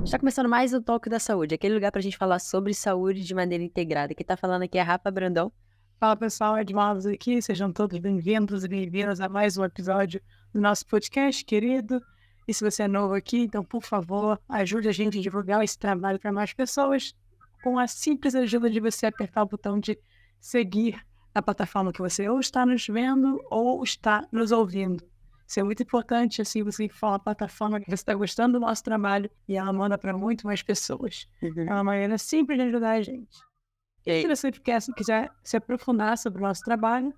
Está começando mais o Toque da Saúde, aquele lugar para a gente falar sobre saúde de maneira integrada. Quem está falando aqui é a Rafa Brandão. Fala pessoal, Ed Malves aqui, sejam todos bem-vindos e bem-vindas a mais um episódio do nosso podcast querido. E se você é novo aqui, então por favor, ajude a gente a divulgar esse trabalho para mais pessoas com a simples ajuda de você apertar o botão de seguir na plataforma que você ou está nos vendo ou está nos ouvindo. Isso é muito importante, assim, você fala a plataforma que você está gostando do nosso trabalho e ela manda para muito mais pessoas. É uma maneira simples de ajudar a gente. Se você quiser se aprofundar sobre o nosso trabalho,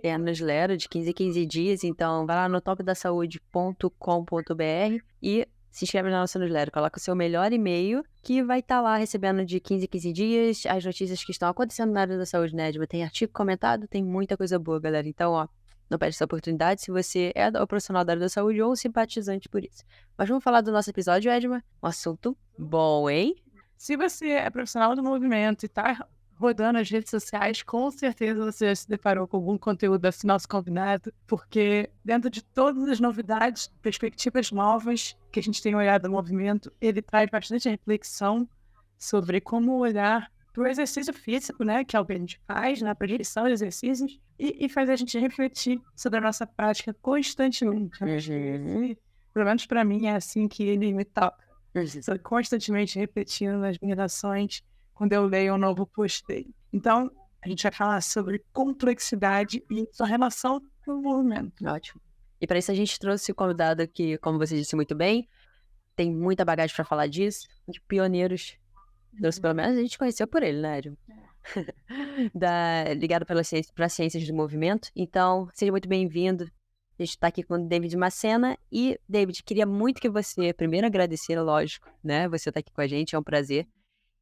É a newsletter de 15 em 15 dias, então vai lá no toquedasaude.com.br e se inscreve na nossa newsletter. Coloca o seu melhor e-mail que vai estar lá recebendo de 15 em 15 dias as notícias que estão acontecendo na área da saúde, né, Edma? Tem artigo comentado, tem muita coisa boa, galera. Então, ó, não perde essa oportunidade se você é o profissional da área da saúde ou um simpatizante por isso. Mas vamos falar do nosso episódio, Edma? Um assunto bom, hein? se você é profissional do movimento e está rodando as redes sociais, com certeza você já se deparou com algum conteúdo desse nosso convidado, porque dentro de todas as novidades, perspectivas novas que a gente tem olhado no movimento, ele traz bastante reflexão sobre como olhar para o exercício físico, né, que é o que a gente faz na prescrição de exercícios, e faz a gente refletir sobre a nossa prática constantemente. Pelo menos para mim é assim que ele me toca. Estou constantemente repetindo nas minhas ações quando eu leio um novo post dele. Então, a gente vai falar sobre complexidade e sua relação com o movimento. Ótimo. E para isso a gente trouxe o convidado que, como você disse muito bem, tem muita bagagem para falar disso, de pioneiros. Pelo menos a gente conheceu por ele, né, Edmo? Ligado para ciências do movimento. Então, seja muito bem-vindo. A gente está aqui com o David Macena. E, David, queria muito que você, primeiro agradecer, lógico, né? Você está aqui com a gente, é um prazer.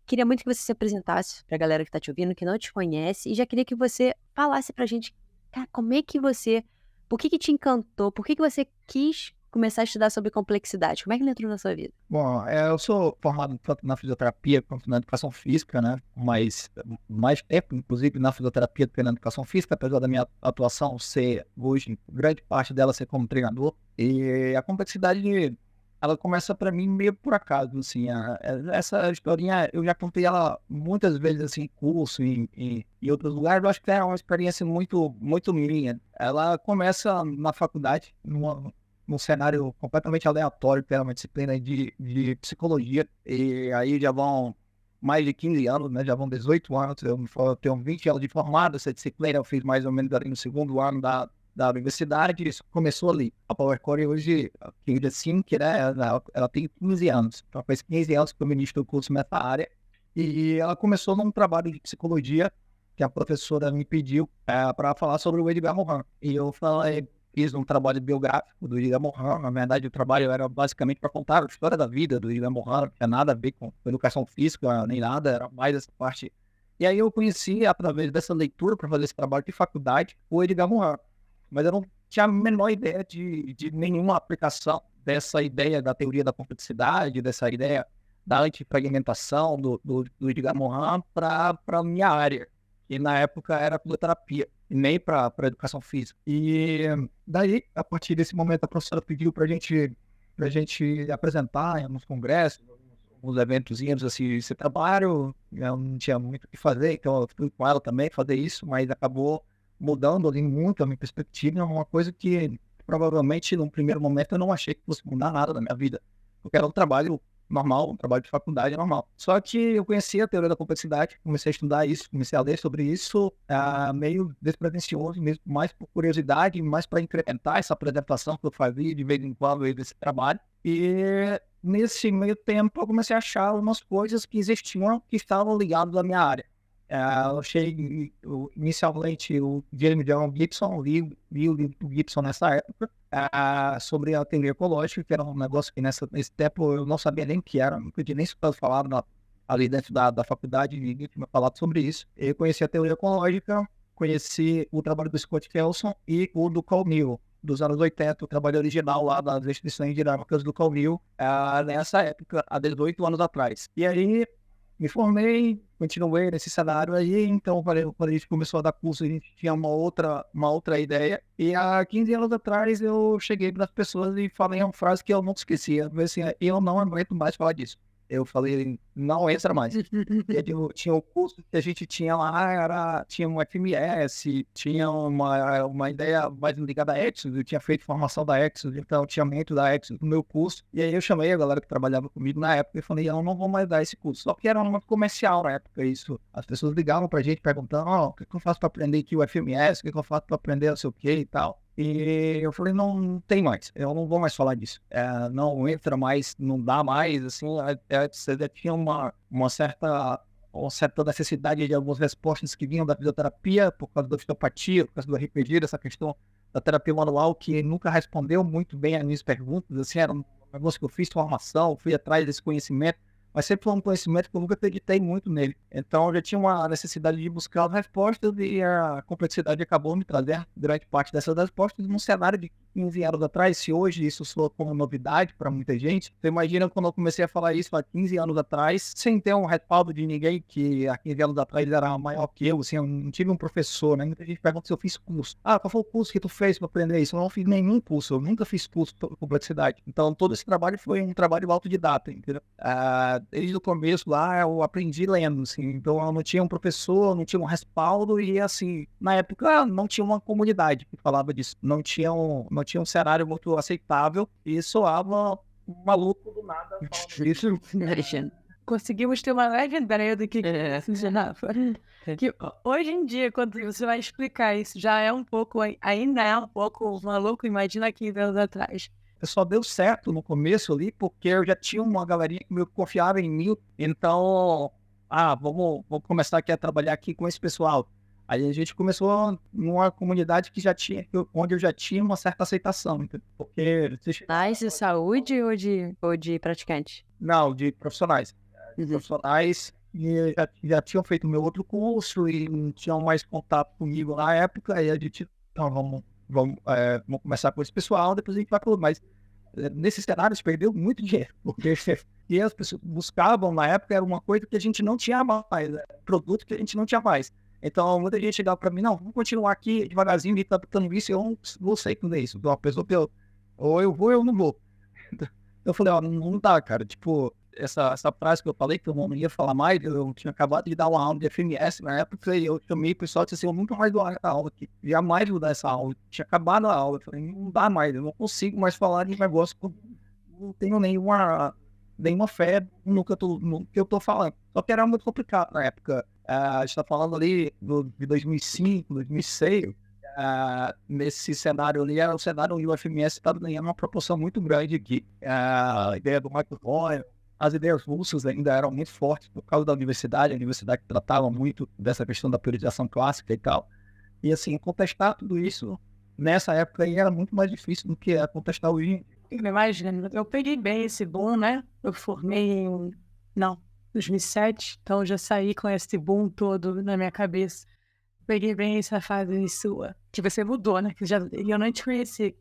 Queria muito que você se apresentasse para a galera que está te ouvindo, que não te conhece. E já queria que você falasse para a gente, cara, como é que você... Por que te encantou? Por que você quis começar a estudar sobre complexidade? Como é que ele entrou na sua vida? Bom, eu sou formado tanto na fisioterapia quanto na educação física, né? Mas mais tempo, inclusive, na fisioterapia do que na educação física, apesar da minha atuação ser, hoje, grande parte dela ser como treinador. E a complexidade, ela começa para mim meio por acaso, assim. Essa historinha, eu já contei ela muitas vezes, assim, em curso, em outros lugares. Eu acho que é uma experiência muito, muito minha. Ela começa na faculdade, num cenário completamente aleatório, que era uma disciplina de psicologia, e aí já vão mais de 15 anos, né? Já vão 18 anos, eu tenho 20 anos de formado, essa disciplina eu fiz mais ou menos ali no segundo ano da universidade, isso começou ali. A PowerCore hoje, que assim, que né, ela tem 15 anos, então faz 15 anos que eu ministro o curso nessa área, e ela começou num trabalho de psicologia, que a professora me pediu para falar sobre o Edgar Morin, e eu falei, fiz um trabalho biográfico do Edgar Morin. Na verdade, o trabalho era basicamente para contar a história da vida do Edgar Morin, não tinha nada a ver com educação física, nem nada, era mais essa parte. E aí eu conheci, através dessa leitura, para fazer esse trabalho de faculdade, o Edgar Morin. Mas eu não tinha a menor ideia de nenhuma aplicação dessa ideia da teoria da complexidade, dessa ideia da antifragmentação do Edgar Morin para a minha área, que na época era fisioterapia, e nem para educação física. E daí, a partir desse momento, a professora pediu para a gente apresentar em uns congressos, uns eventozinhos, assim, esse trabalho. Eu não tinha muito o que fazer, então eu fui com ela também fazer isso, mas acabou mudando ali muito a minha perspectiva, uma coisa que provavelmente, num primeiro momento, eu não achei que fosse mudar nada na minha vida, porque era um trabalho normal, um trabalho de faculdade normal. Só que eu conheci a teoria da complexidade, comecei a estudar isso, comecei a ler sobre isso, meio despretensioso, mesmo mais por curiosidade, mais para incrementar essa apresentação que eu fazia de vez em quando desse trabalho. E nesse meio tempo eu comecei a achar umas coisas que existiam que estavam ligadas à minha área. Eu achei inicialmente o James John Gibson, li o livro do Gibson nessa época, sobre a teoria ecológica, que era um negócio que nesse tempo eu não sabia nem o que era, nunca tinha nem escutado falar ali dentro da faculdade, ninguém tinha falado sobre isso. Eu conheci a teoria ecológica, conheci o trabalho do Scott Kelson e o do Carl Newell, dos anos 80, o trabalho original lá das restrições dinâmicas do Carl Newell, nessa época, há 18 anos atrás. E aí me formei, continuei nesse cenário aí, então quando a gente começou a dar curso, a gente tinha uma outra ideia. E há 15 anos atrás eu cheguei para as pessoas e falei uma frase que eu nunca esqueci. Eu falei assim, eu não aguento mais falar disso. Eu falei, não entra mais. E tinha o curso que a gente tinha lá, tinha um FMS, tinha uma ideia mais ligada à Exodus, eu tinha feito formação da Exodus, então tinha muito da Exodus no meu curso. E aí eu chamei a galera que trabalhava comigo na época e falei, eu não vou mais dar esse curso. Só que era muito comercial na época isso. As pessoas ligavam pra gente perguntando, o que eu faço pra aprender aqui o FMS, o que eu faço pra aprender não sei o que e tal. E eu falei, não tem mais, eu não vou mais falar disso. Não entra mais, não dá mais, assim, você tinha uma certa necessidade de algumas respostas que vinham da fisioterapia, por causa da osteopatia, por causa do RPG, dessa questão da terapia manual, que nunca respondeu muito bem as minhas perguntas, assim, era um negócio que eu fiz formação, fui atrás desse conhecimento, mas sempre foi um conhecimento que eu nunca acreditei muito nele. Então, eu já tinha uma necessidade de buscar as respostas e a complexidade acabou me trazendo grande parte dessas respostas num cenário de 15 anos atrás. Se hoje isso soa como novidade para muita gente, você imagina quando eu comecei a falar isso há 15 anos atrás, sem ter um respaldo de ninguém que há 15 anos atrás era maior que eu, assim, eu não tive um professor, né? Muita gente pergunta se eu fiz curso. Qual foi o curso que tu fez para aprender isso? Eu não fiz nenhum curso, eu nunca fiz curso de complexidade. Então, todo esse trabalho foi um trabalho autodidata, entendeu? Desde o começo lá, eu aprendi lendo, assim, então eu não tinha um professor, não tinha um respaldo e, assim, na época não tinha uma comunidade que falava disso, não tinha um cenário muito aceitável e soava um maluco do nada falando isso. Conseguimos ter uma leve ideia do que funcionava. Que hoje em dia, quando você vai explicar isso, já é um pouco, ainda é um pouco maluco, imagina 15 anos atrás. Só deu certo no começo ali, porque eu já tinha uma galerinha que meio que confiava em mim. Então, vamos começar aqui a trabalhar aqui com esse pessoal. Aí a gente começou numa comunidade que onde eu já tinha uma certa aceitação. Entendeu? Porque... De saúde ou de praticante? Não, de profissionais. Profissionais que já tinham feito o meu outro curso e não tinham mais contato comigo na época. Aí a gente, então, vamos começar com esse pessoal, depois a gente vai para o... Mas nesse cenário se perdeu muito dinheiro, porque e as pessoas buscavam na época era uma coisa que a gente não tinha mais, produto que a gente não tinha mais. Então muita gente chegava para mim, não, vamos continuar aqui devagarzinho, e tá botando isso, eu não sei como é isso. Então, uma pessoa que ou eu vou ou eu não vou. Eu falei, não dá, cara, tipo... Essa frase que eu falei, que eu não ia falar mais, eu tinha acabado de dar uma aula de FMS na época, e eu chamei o pessoal e disse assim, eu nunca mais dou essa aula aqui, jamais vou dar essa aula. Eu tinha acabado a aula, eu falei, não dá mais, eu não consigo mais falar de negócio, não tenho nenhuma fé no que eu tô falando. Só que era muito complicado na época. A gente tá falando ali de 2005, 2006, nesse cenário ali, era o cenário onde o FMS estava ganhando uma proporção muito grande aqui. A ideia do Michael Roy, as ideias russas ainda eram muito fortes por causa da universidade, a universidade tratava muito dessa questão da periodização clássica e tal. E assim, contestar tudo isso nessa época aí era muito mais difícil do que contestar hoje. Imagina, eu peguei bem esse boom, né? Eu formei em 2007, então já saí com esse boom todo na minha cabeça. Peguei bem essa fase sua, que você mudou, né? Que eu não te conheci.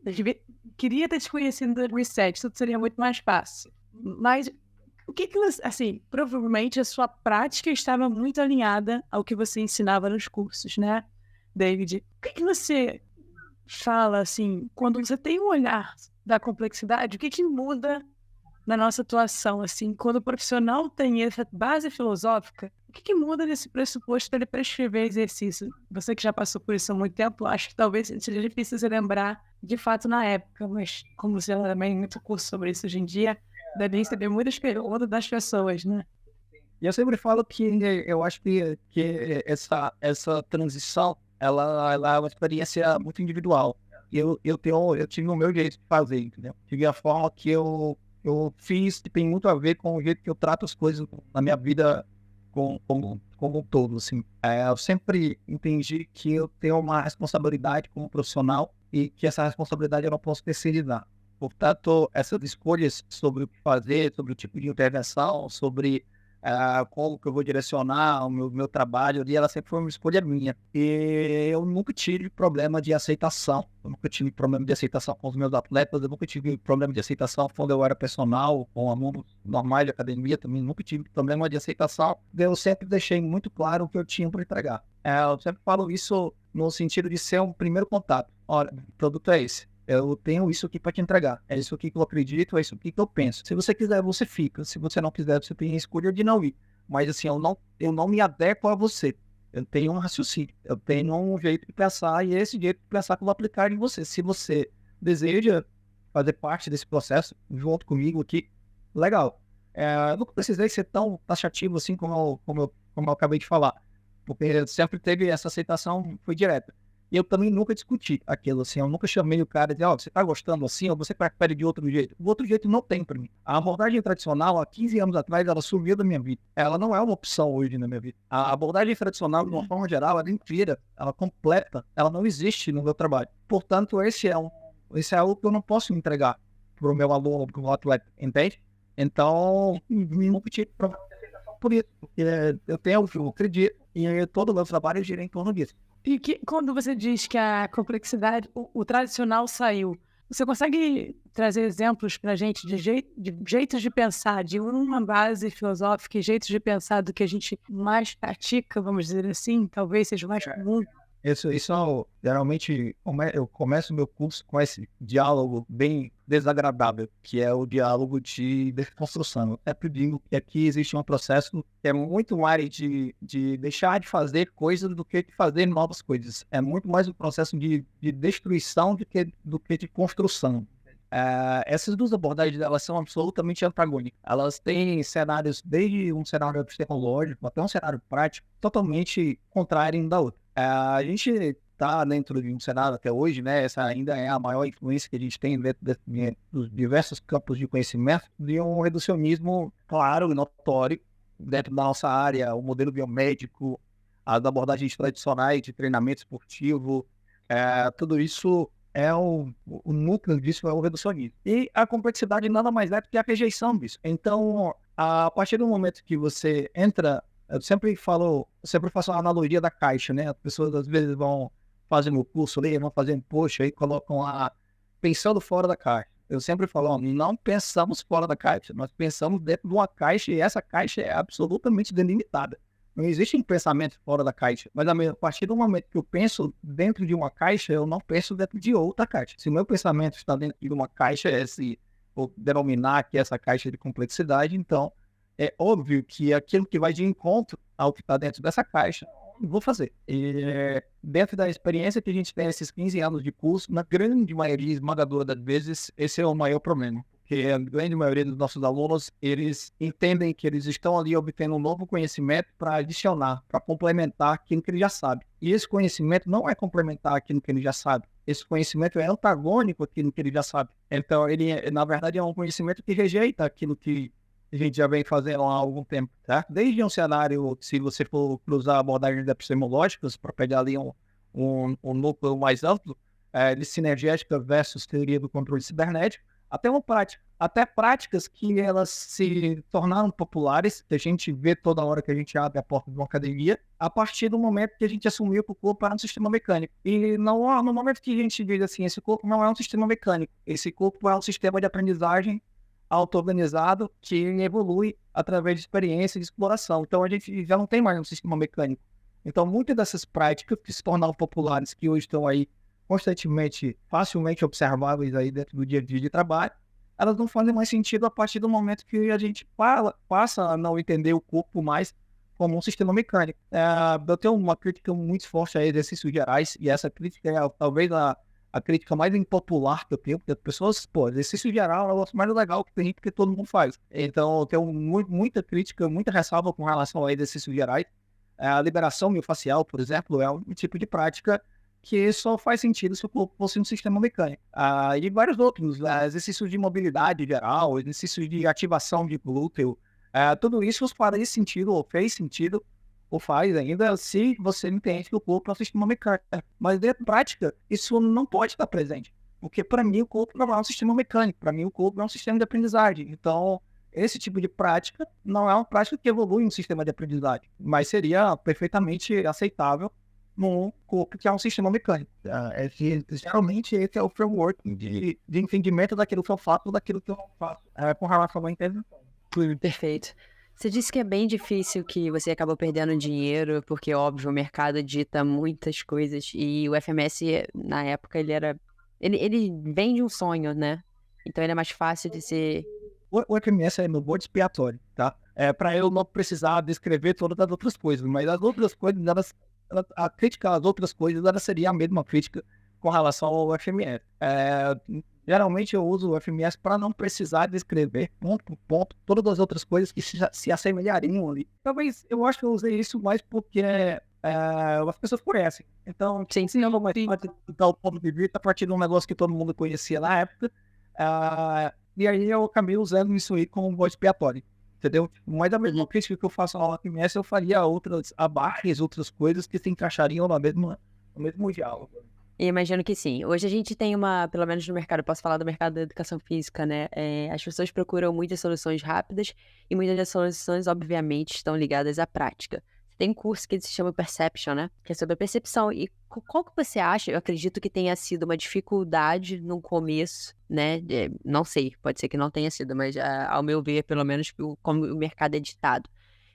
Queria ter te conhecido em 2007, tudo seria muito mais fácil. Mas o que você, assim, provavelmente a sua prática estava muito alinhada ao que você ensinava nos cursos, né, David? O que você fala, assim, quando você tem um olhar da complexidade, o que muda na nossa atuação, assim, quando o profissional tem essa base filosófica, o que muda nesse pressuposto para ele prescrever exercício? Você que já passou por isso há muito tempo, acho que talvez seja difícil se lembrar de fato na época, mas como você também tem muito curso sobre isso hoje em dia, deve receber muitas perguntas das pessoas, né? E eu sempre falo que eu acho que essa transição, ela é uma experiência muito individual. Eu tive o meu jeito de fazer, entendeu? Tive a forma que eu fiz, que tem muito a ver com o jeito que eu trato as coisas na minha vida como um todo, assim. Eu sempre entendi que eu tenho uma responsabilidade como profissional e que essa responsabilidade eu não posso terceirizar. Portanto, essas escolhas sobre o que fazer, sobre o tipo de intervenção, sobre como que eu vou direcionar o meu trabalho ali, ela sempre foi uma escolha minha. E eu nunca tive problema de aceitação. Eu nunca tive problema de aceitação com os meus atletas, eu nunca tive problema de aceitação quando eu era personal, com alunos normais de academia também, nunca tive problema de aceitação. Eu sempre deixei muito claro o que eu tinha para entregar. Eu sempre falo isso no sentido de ser um primeiro contato. Olha, o produto é esse. eu tenho isso aqui para te entregar, é isso aqui que eu acredito, é isso aqui que eu penso. Se você quiser, você fica. Se você não quiser, você tem a escolha de não ir. Mas assim, eu não me adequo a você. Eu tenho um raciocínio, eu tenho um jeito de pensar, e é esse jeito de pensar que eu vou aplicar em você. Se você deseja fazer parte desse processo junto comigo aqui, legal. Eu não precisei ser tão taxativo assim como eu acabei de falar, porque sempre teve essa aceitação, foi direta. E eu também nunca discuti aquilo assim, eu nunca chamei o cara e disse, você tá gostando assim, ou você prefere de outro jeito? O outro jeito não tem para mim. A abordagem tradicional, há 15 anos atrás, ela sumiu da minha vida. Ela não é uma opção hoje na minha vida. A abordagem tradicional, de uma forma geral, ela é inteira, ela completa, ela não existe no meu trabalho. Portanto, esse é algo que eu não posso entregar para o meu aluno, para o meu atleta, entende? Então, nunca tive problema de aceitação por isso, porque eu acredito, e todo o meu trabalho gira em torno disso. E quando você diz que a complexidade, o tradicional saiu, você consegue trazer exemplos para a gente de jeitos de pensar, de uma base filosófica e jeitos de pensar do que a gente mais pratica, vamos dizer assim, talvez seja mais comum? Isso geralmente, eu começo o meu curso com esse diálogo bem desagradável, que é o diálogo de desconstrução. Eu sempre digo que aqui existe um processo que é muito mais de deixar de fazer coisas do que de fazer novas coisas. É muito mais um processo de destruição do que de construção. Essas duas abordagens, elas são absolutamente antagônicas. Elas têm cenários, desde um cenário epistemológico até um cenário prático, totalmente contrário um da outra. A gente está dentro de um cenário até hoje, né? Essa ainda é a maior influência que a gente tem dentro dos diversos campos de conhecimento, de um reducionismo claro e notório dentro da nossa área, o modelo biomédico, as abordagens tradicionais de treinamento esportivo, tudo isso o núcleo disso é o reducionismo. E a complexidade nada mais é do que a rejeição disso. Então, a partir do momento que você entra, eu sempre faço a analogia da caixa, né? As pessoas às vezes vão fazendo o curso ali, vão fazendo post, aí colocam lá, pensando fora da caixa. Eu sempre falo, não pensamos fora da caixa, nós pensamos dentro de uma caixa e essa caixa é absolutamente delimitada. Não existe um pensamento fora da caixa, mas a partir do momento que eu penso dentro de uma caixa, eu não penso dentro de outra caixa. Se o meu pensamento está dentro de uma caixa, vou denominar aqui essa caixa de complexidade, então é óbvio que aquilo que vai de encontro ao que está dentro dessa caixa, eu vou fazer. E dentro da experiência que a gente tem nesses 15 anos de curso, na grande maioria esmagadora das vezes, esse é o maior problema. Porque a grande maioria dos nossos alunos, eles entendem que eles estão ali obtendo um novo conhecimento para adicionar, para complementar aquilo que ele já sabe. E esse conhecimento não é complementar aquilo que ele já sabe. Esse conhecimento é antagônico àquilo que ele já sabe. Então, ele, na verdade, é um conhecimento que rejeita aquilo que a gente já vem fazendo há algum tempo, tá? Desde um cenário, se você for cruzar abordagens epistemológicas para pegar ali um núcleo mais amplo, de sinergética versus teoria do controle cibernético, até práticas que elas se tornaram populares, que a gente vê toda hora que a gente abre a porta de uma academia, a partir do momento que a gente assumiu que o corpo era um sistema mecânico. E no momento que a gente diz assim, esse corpo não é um sistema mecânico, esse corpo é um sistema de aprendizagem auto-organizado que evolui através de experiência e de exploração. Então a gente já não tem mais um sistema mecânico. Então muitas dessas práticas que se tornaram populares, que hoje estão aí constantemente, facilmente observáveis aí dentro do dia a dia de trabalho, elas não fazem mais sentido a partir do momento que a gente passa a não entender o corpo mais como um sistema mecânico. Eu tenho uma crítica muito forte a exercícios gerais, e essa crítica é talvez a crítica mais impopular que eu tenho, porque as pessoas, exercício geral é o negócio mais legal que tem, porque todo mundo faz. Então eu tenho muita crítica, muita ressalva com relação a exercícios gerais. A liberação miofascial, por exemplo, é um tipo de prática que só faz sentido se o corpo fosse um sistema mecânico. E vários outros, exercícios de mobilidade geral, exercícios de ativação de glúteo, tudo isso faria sentido, ou fez sentido, ou faz ainda, se você entende que o corpo é um sistema mecânico. Mas dentro da prática, isso não pode estar presente. Porque para mim o corpo não é um sistema mecânico, para mim o corpo é um sistema de aprendizagem. Então, esse tipo de prática não é uma prática que evolui um sistema de aprendizagem, mas seria perfeitamente aceitável num corpo que é um sistema mecânico. Geralmente esse é o framework de entendimento daquilo que eu faço, daquilo que eu não faço, com relação à intervenção. Perfeito. Você disse que é bem difícil, que você acabou perdendo dinheiro, porque, óbvio, o mercado dita muitas coisas, e o FMS, na época, ele ele vem de um sonho, né? Então ele é mais fácil de ser... O FMS é meu bode expiatório, tá? É para eu não precisar descrever todas as outras coisas, mas as outras coisas, a crítica às outras coisas, ela seria a mesma crítica com relação ao FMS. Geralmente eu uso o FMS para não precisar descrever ponto por ponto todas as outras coisas que se assemelhariam ali. Talvez eu acho que eu usei isso mais porque as pessoas conhecem. Então, Sim. se eu não mais dar o ponto de vista a partir de um negócio que todo mundo conhecia na época, e aí eu acabei usando isso aí como bode expiatório, entendeu? Mas a mesma crítica que eu faço ao FMS, eu faria a várias outras coisas que se encaixariam no mesmo diálogo. Eu imagino que sim. Hoje a gente tem pelo menos no mercado, eu posso falar do mercado da educação física, né? As pessoas procuram muitas soluções rápidas e muitas das soluções, obviamente, estão ligadas à prática. Tem um curso que se chama Perception, né? Que é sobre a percepção. E qual que você acha? Eu acredito que tenha sido uma dificuldade no começo, né? Não sei, pode ser que não tenha sido, mas ao meu ver, pelo menos, como o mercado é ditado.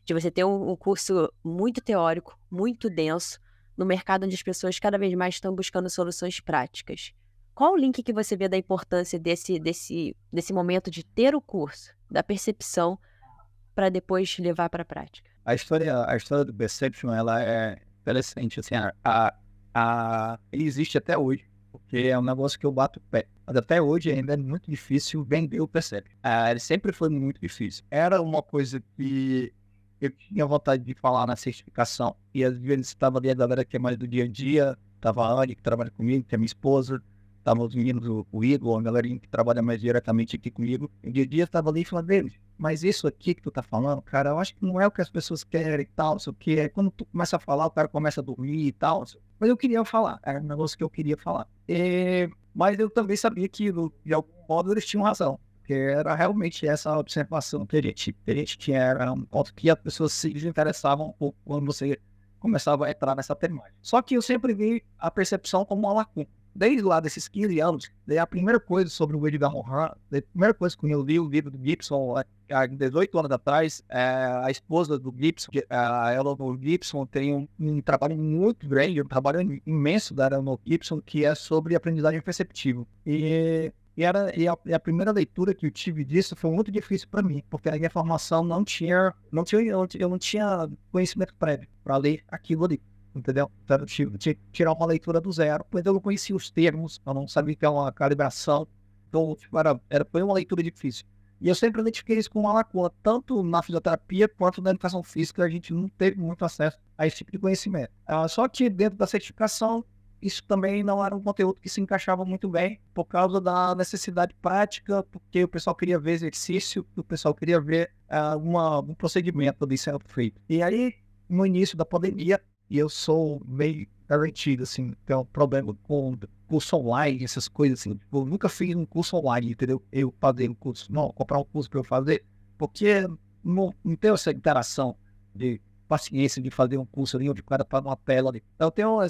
De você ter um curso muito teórico, muito denso, no mercado onde as pessoas cada vez mais estão buscando soluções práticas. Qual o link que você vê da importância desse momento de ter o curso, da percepção, para depois levar para a prática? A história do Perception, ela é interessante, assim, ele existe até hoje, porque é um negócio que eu bato o pé. Mas até hoje ainda é muito difícil vender o Perception. Ele sempre foi muito difícil. Era uma coisa que eu tinha vontade de falar na certificação, e às vezes estava ali a galera que é mais do dia a dia, estava a Anne, que trabalha comigo, que é minha esposa, estavam os meninos, o Igor, a galerinha que trabalha mais diretamente aqui comigo, e dia a dia estava ali falando deles. Mas isso aqui que tu tá falando, cara, eu acho que não é o que as pessoas querem e tal, não sei o que. Aí quando tu começa a falar, o cara começa a dormir e tal. Mas eu queria falar, era um negócio que eu queria falar. Mas eu também sabia que, de algum modo, eles tinham razão. Porque era realmente essa observação que a gente tinha, era um ponto que as pessoas se interessavam um pouco quando você começava a entrar nessa temática. Só que eu sempre vi a percepção como uma lacuna. Desde lá desses 15 anos, a primeira coisa sobre o Edgar Morin, a primeira coisa que eu li o livro do Gibson, há 18 anos atrás, a esposa do Gibson, a Eleanor Gibson, tem um trabalho muito grande, um trabalho imenso da Eleanor Gibson, que é sobre aprendizagem perceptiva. E a primeira leitura que eu tive disso foi muito difícil para mim, porque a minha formação eu não tinha conhecimento prévio para ler aquilo ali. Entendeu? Então eu tinha que tirar uma leitura do zero, pois eu não conhecia os termos, eu não sabia que é uma calibração, então foi uma leitura difícil. E eu sempre identifiquei isso com uma lacuna, tanto na fisioterapia quanto na educação física, a gente não teve muito acesso a esse tipo de conhecimento. Só que dentro da certificação, isso também não era um conteúdo que se encaixava muito bem, por causa da necessidade prática, porque o pessoal queria ver exercício, o pessoal queria ver um procedimento ali sendo feito. E aí, no início da pandemia, e eu sou meio garantido, assim, tem um problema com curso online, essas coisas assim. Eu nunca fiz um curso online, entendeu? Eu fazer um curso, não, comprar um curso para eu fazer, porque não tenho essa interação de paciência de fazer um curso ali, onde o cara tá numa tela ali. Então eu tenho eu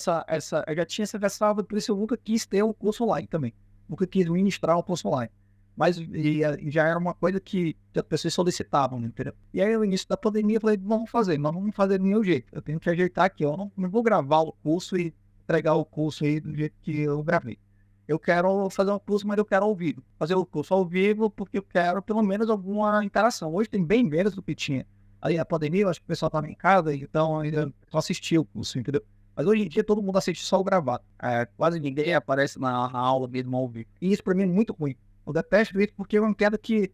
já tinha essa ressalva, por isso eu nunca quis ter um curso online também. Nunca quis ministrar um curso online. Mas já era uma coisa que as pessoas solicitavam, entendeu? E aí, no início da pandemia, eu falei, vamos fazer do meu jeito. Eu tenho que ajeitar aqui, eu não vou gravar o curso e entregar o curso aí do jeito que eu gravei. Eu quero fazer um curso, mas eu quero ao vivo. Fazer o curso ao vivo porque eu quero pelo menos alguma interação. Hoje tem bem menos do que tinha. Aí a pandemia, eu acho que o pessoal estava em casa, então ainda só assistia o curso, entendeu? Mas hoje em dia todo mundo assiste só o gravado. Quase ninguém aparece na aula mesmo ao vivo. E isso para mim é muito ruim. Eu detesto isso porque eu entendo que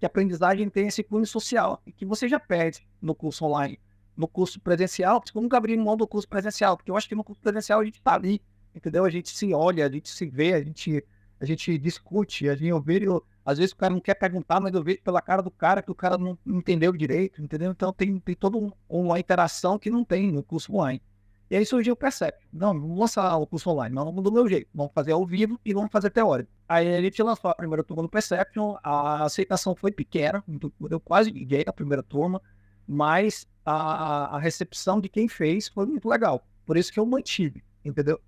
a aprendizagem tem esse cunho social e que você já perde no curso online. No curso presencial, eu nunca abri mão do curso presencial, porque eu acho que no curso presencial a gente está ali, entendeu? A gente se olha, a gente se vê, a gente discute, às vezes o cara não quer perguntar, mas eu vejo pela cara do cara que o cara não entendeu direito, entendeu? Então tem toda uma interação que não tem no curso online. E aí surgiu o Perception. Não, vamos lançar o curso online, mas vamos do meu jeito. Vamos fazer ao vivo e vamos fazer teórico. Aí a gente lançou a primeira turma do Perception, a aceitação foi pequena, eu quase liguei na primeira turma, mas a recepção de quem fez foi muito legal. Por isso que eu mantive, entendeu?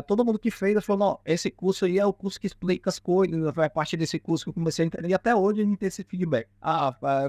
Todo mundo que fez falou, não, esse curso aí é o curso que explica as coisas, vai a partir desse curso que eu comecei a entender, e até hoje a gente tem esse feedback.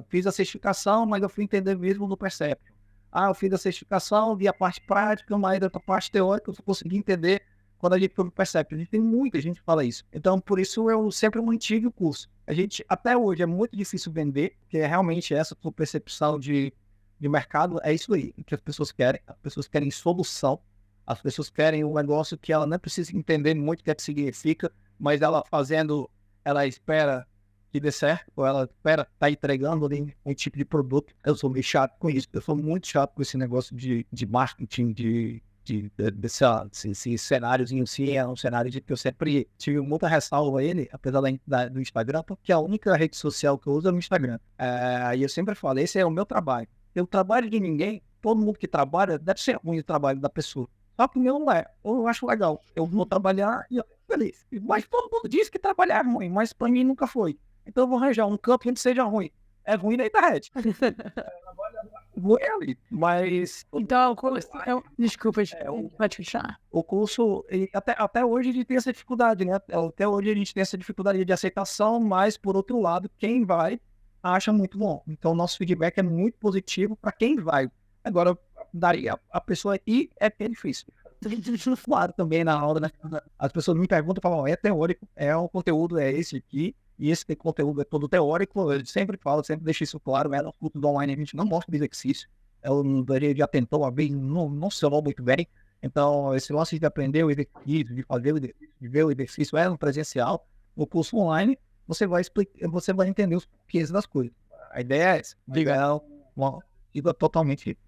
Fiz a certificação, mas eu fui entender mesmo no Perception. Eu fiz a certificação, vi a parte prática, mas a parte teórica eu só consegui entender quando a gente percebe. A gente tem muita gente que fala isso. Então, por isso eu sempre mantive o curso. A gente, até hoje, é muito difícil vender, porque realmente essa tua percepção de mercado é isso aí, que as pessoas querem. As pessoas querem solução. As pessoas querem um negócio que ela não precisa entender muito o que é que significa, mas ela fazendo, ela espera que dê certo, ou ela espera estar entregando ali um tipo de produto. Eu sou meio chato com isso. Eu sou muito chato com esse negócio de marketing, desse cenáriozinho assim. É um cenário que eu sempre tive muita ressalva a ele, apesar do Instagram, porque a única rede social que eu uso é o Instagram. E eu sempre falo, esse é o meu trabalho. O trabalho de ninguém, todo mundo que trabalha, deve ser ruim o trabalho da pessoa. Só que o meu não é. Eu acho legal. Eu vou trabalhar e eu fico feliz. Mas todo mundo diz que trabalhar é ruim, mas pra mim nunca foi. Então eu vou arranjar um campo que seja ruim. É ruim na internet. Ruim ali. Mas... Então, desculpa, pode fechar. O curso, até hoje a gente tem essa dificuldade, né? Até hoje a gente tem essa dificuldade de aceitação, mas por outro lado, quem vai acha muito bom. Então, nosso feedback é muito positivo para quem vai. Agora, daria a pessoa ir é difícil. Claro, também na aula, né? As pessoas me perguntam, falam, é teórico, o conteúdo é esse aqui, e esse conteúdo é todo teórico. Eu sempre falo, sempre deixo isso claro, no curso do online a gente não mostra o exercício. A gente já tentou, não funcionou muito bem. Então, esse lance de aprender o exercício, de fazer o exercício, de ver o exercício no presencial. No curso online, você vai entender os porquês das coisas. A ideia é essa. É uma coisa totalmente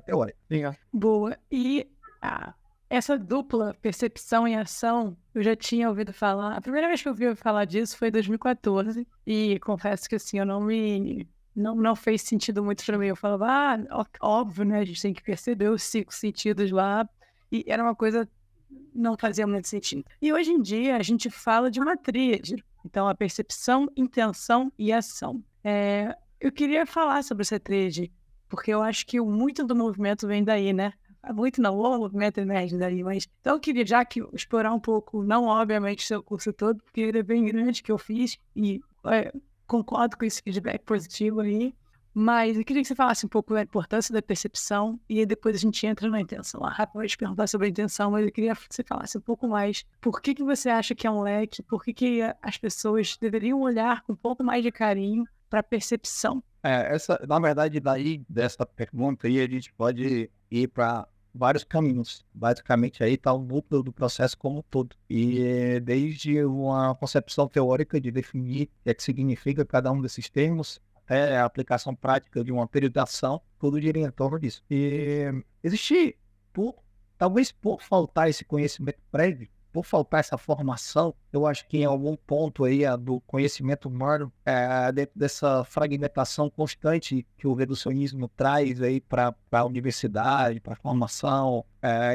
teórica. Boa. E essa dupla percepção e ação, eu já tinha ouvido falar. A primeira vez que eu ouvi falar disso foi em 2014. E confesso que assim, não fez sentido muito para mim. Eu falava, óbvio, né? A gente tem que perceber os 5 sentidos lá. E era uma coisa não fazia muito sentido. E hoje em dia a gente fala de uma tríade. Então, a percepção, intenção e ação. Eu queria falar sobre essa tríade, porque eu acho que muito do movimento vem daí, né? Muito não, o movimento emerge daí, mas... Então, eu queria já explorar um pouco, não obviamente o seu curso todo, porque ele é bem grande que eu fiz, e concordo com esse feedback positivo aí, mas eu queria que você falasse um pouco da importância da percepção e depois a gente entra na intenção. A Rafa vai te perguntar sobre a intenção, mas eu queria que você falasse um pouco mais. Por que você acha que é um leque? Por que as pessoas deveriam olhar com um pouco mais de carinho para a percepção? Na verdade, dessa pergunta aí, a gente pode ir para vários caminhos. Basicamente, aí está o núcleo do processo como um todo. E desde uma concepção teórica de definir o que significa cada um desses termos, até a aplicação prática de uma periodização, tudo gira em torno disso. E existe, talvez por faltar esse conhecimento prévio, por faltar essa formação, eu acho que em algum ponto aí do conhecimento humano, dentro dessa fragmentação constante que o reducionismo traz aí para a universidade, para a formação,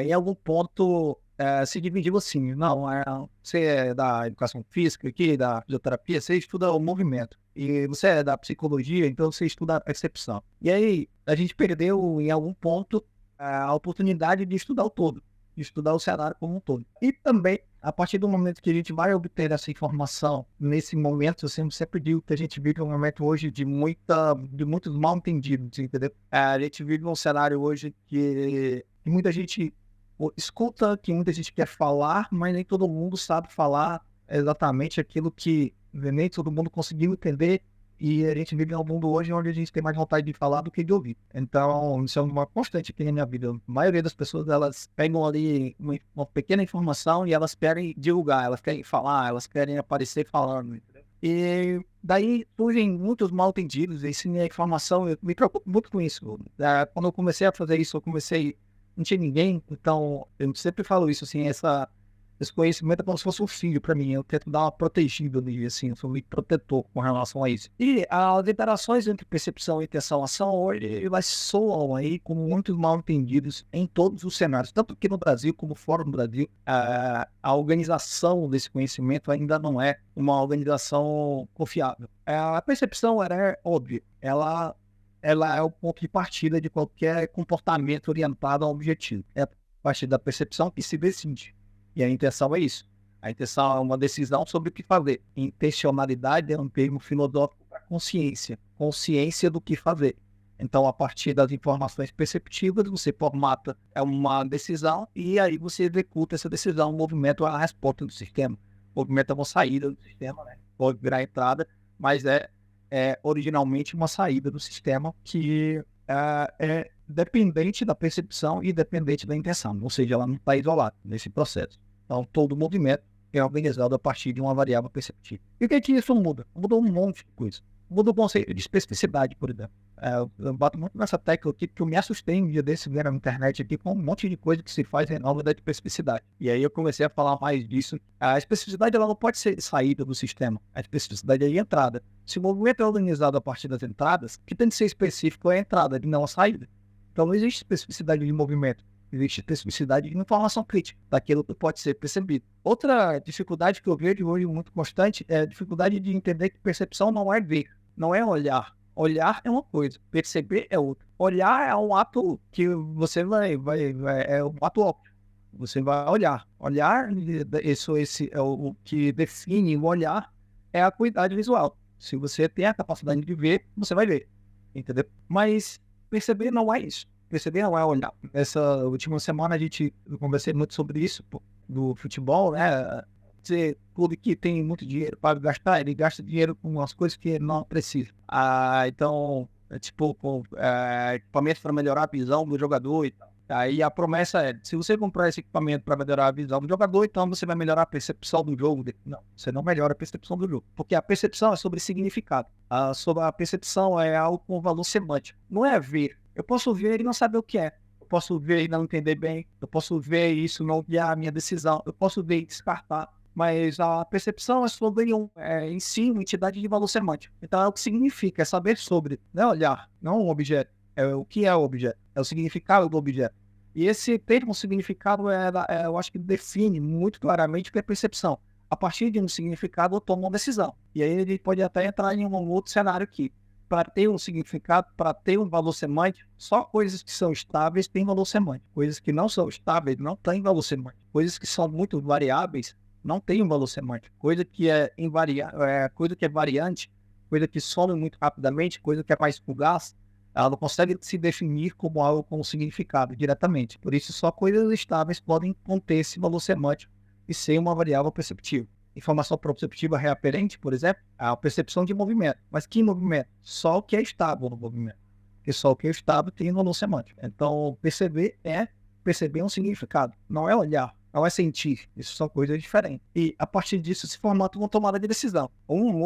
em algum ponto se dividiu assim, não, você é da educação física aqui, da fisioterapia, você estuda o movimento, e você é da psicologia, então você estuda a percepção. E aí, a gente perdeu em algum ponto a oportunidade de estudar o todo, de estudar o cenário como um todo. E também, a partir do momento que a gente vai obter essa informação, nesse momento, eu sempre digo que a gente vive um momento hoje de muitos mal entendidos, entendeu? A gente vive um cenário hoje que muita gente escuta, que muita gente quer falar, mas nem todo mundo sabe falar exatamente aquilo que nem todo mundo conseguiu entender. E a gente vive num mundo hoje onde a gente tem mais vontade de falar do que de ouvir. Então, isso é uma constante aqui na minha vida. A maioria das pessoas, elas pegam ali uma pequena informação e elas querem divulgar, elas querem falar, elas querem aparecer falando. Entendeu? E daí surgem muitos mal-entendidos. E sim, a informação, eu me preocupo muito com isso. Quando eu comecei a fazer isso, não tinha ninguém. Então, eu sempre falo isso, assim, esse conhecimento é como se fosse um filho para mim. Eu tento dar uma protegida nele, assim, eu sou muito protetor com relação a isso. E as interações entre percepção, intenção e ação, hoje, elas soam aí como muitos mal entendidos em todos os cenários, tanto aqui no Brasil como fora do Brasil. A organização desse conhecimento ainda não é uma organização confiável. A percepção é óbvia, ela é o ponto de partida de qualquer comportamento orientado a um objetivo. É a partir da percepção que se decide. E a intenção é isso. A intenção é uma decisão sobre o que fazer. Intencionalidade é um termo filosófico para consciência. Consciência do que fazer. Então, a partir das informações perceptivas, você formata uma decisão e aí você executa essa decisão. O movimento é a resposta do sistema. O movimento é uma saída do sistema, né? Pode virar entrada, mas é originalmente uma saída do sistema que é dependente da percepção e dependente da intenção. Ou seja, ela não está isolada nesse processo. Então, todo movimento é organizado a partir de uma variável perceptível. E o que é que isso muda? Mudou um monte de coisa. Muda o conceito de especificidade, por exemplo. Eu bato muito nessa tecla aqui, porque eu me assustei um dia desse vendo na internet aqui com um monte de coisa que se faz em nome da especificidade. E aí eu comecei a falar mais disso. A especificidade ela não pode ser de saída do sistema. A especificidade é de entrada. Se o movimento é organizado a partir das entradas, o que tem que ser específico é a entrada, e não a saída. Então não existe especificidade de movimento. Existe especificidade de informação crítica, daquilo que pode ser percebido. Outra dificuldade que eu vejo hoje muito constante é a dificuldade de entender que percepção não é ver, não é olhar. Olhar é uma coisa, perceber é outra. Olhar é um ato que você é um ato óbvio. Você vai olhar. Olhar, esse é o que define o olhar, é a acuidade visual. Se você tem a capacidade de ver, você vai ver, entendeu? Mas perceber não é isso. Perceber não é olhar. Essa última semana eu conversei muito sobre isso, do futebol, né? Você, clube que tem muito dinheiro para gastar, ele gasta dinheiro com as coisas que ele não precisa. Então, com equipamento para melhorar a visão do jogador e tal. Aí a promessa é, se você comprar esse equipamento para melhorar a visão do jogador, então você vai melhorar a percepção do jogo dele. Não, você não melhora a percepção do jogo. Porque a percepção é sobre significado. Sobre a percepção é algo com valor semântico. Não é ver. Eu posso ver e não saber o que é. Eu posso ver e não entender bem. Eu posso ver e isso não guiar a minha decisão. Eu posso ver e descartar. Mas a percepção é sobre em si uma entidade de valor semântico. Então é o que significa, é saber sobre, não é olhar, não um objeto. É o que é o objeto, é o significado do objeto. E esse termo significado, eu acho que define muito claramente o que é percepção. A partir de um significado, eu tomo uma decisão. E aí ele pode até entrar em um outro cenário aqui. Para ter um significado, para ter um valor semântico, só coisas que são estáveis têm valor semântico. Coisas que não são estáveis não têm valor semântico. Coisas que são muito variáveis não tem um valor semântico. Coisa que é coisa que é variante, coisa que some muito rapidamente, coisa que é mais fugaz, ela não consegue se definir como algo com significado diretamente. Por isso, só coisas estáveis podem conter esse valor semântico e ser uma variável perceptível. Informação perceptiva reaperente, por exemplo, é a percepção de movimento. Mas que movimento? Só o que é estável no movimento. Porque só o que é estável tem valor semântico. Então, perceber um significado, não é olhar. Não é sentir, isso são coisas diferentes. E a partir disso se formata uma tomada de decisão. Uma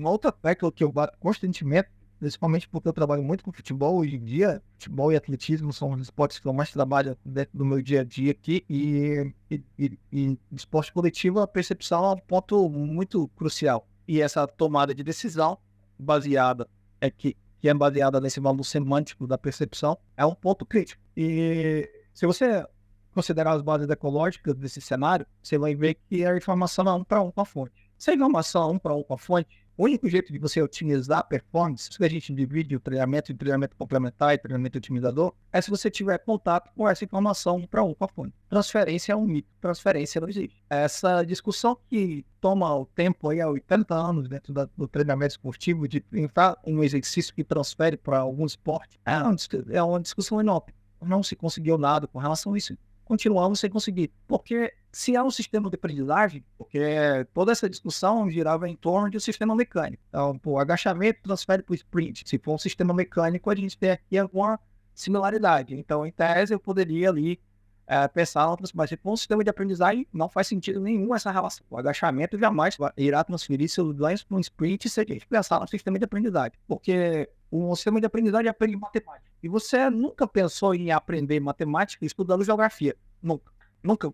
outra tecla que eu bato constantemente, principalmente porque eu trabalho muito com futebol hoje em dia, futebol e atletismo são os esportes que eu mais trabalho dentro do meu dia a dia aqui, e esporte coletivo, a percepção é um ponto muito crucial. E essa tomada de decisão, que é baseada nesse valor semântico da percepção, é um ponto crítico. E se você considerar as bases ecológicas desse cenário, você vai ver que a informação é 1 para 1 com a fonte. Se a informação é 1 para 1 com a fonte, o único jeito de você otimizar a performance, isso que a gente divide o treinamento em treinamento complementar e treinamento otimizador, é se você tiver contato com essa informação 1 para 1 com a fonte. Transferência é um mito, transferência não existe. Essa discussão que toma o tempo aí há 80 anos dentro do treinamento esportivo, de tentar um exercício que transfere para algum esporte, é uma discussão enorme. Não se conseguiu nada com relação a isso. Continuamos sem conseguir. Porque se há um sistema de aprendizagem, porque toda essa discussão girava em torno de um sistema mecânico. Então, o agachamento transfere para o sprint. Se for um sistema mecânico, a gente tem aqui alguma similaridade. Então, em tese, eu poderia ali pensar, mas se for um sistema de aprendizagem, não faz sentido nenhum essa relação. O agachamento jamais irá transferir seus ganhos para um sprint se a gente pensar no sistema de aprendizagem. Porque o sistema de aprendizagem aprende matemática. E você nunca pensou em aprender matemática estudando geografia. Nunca.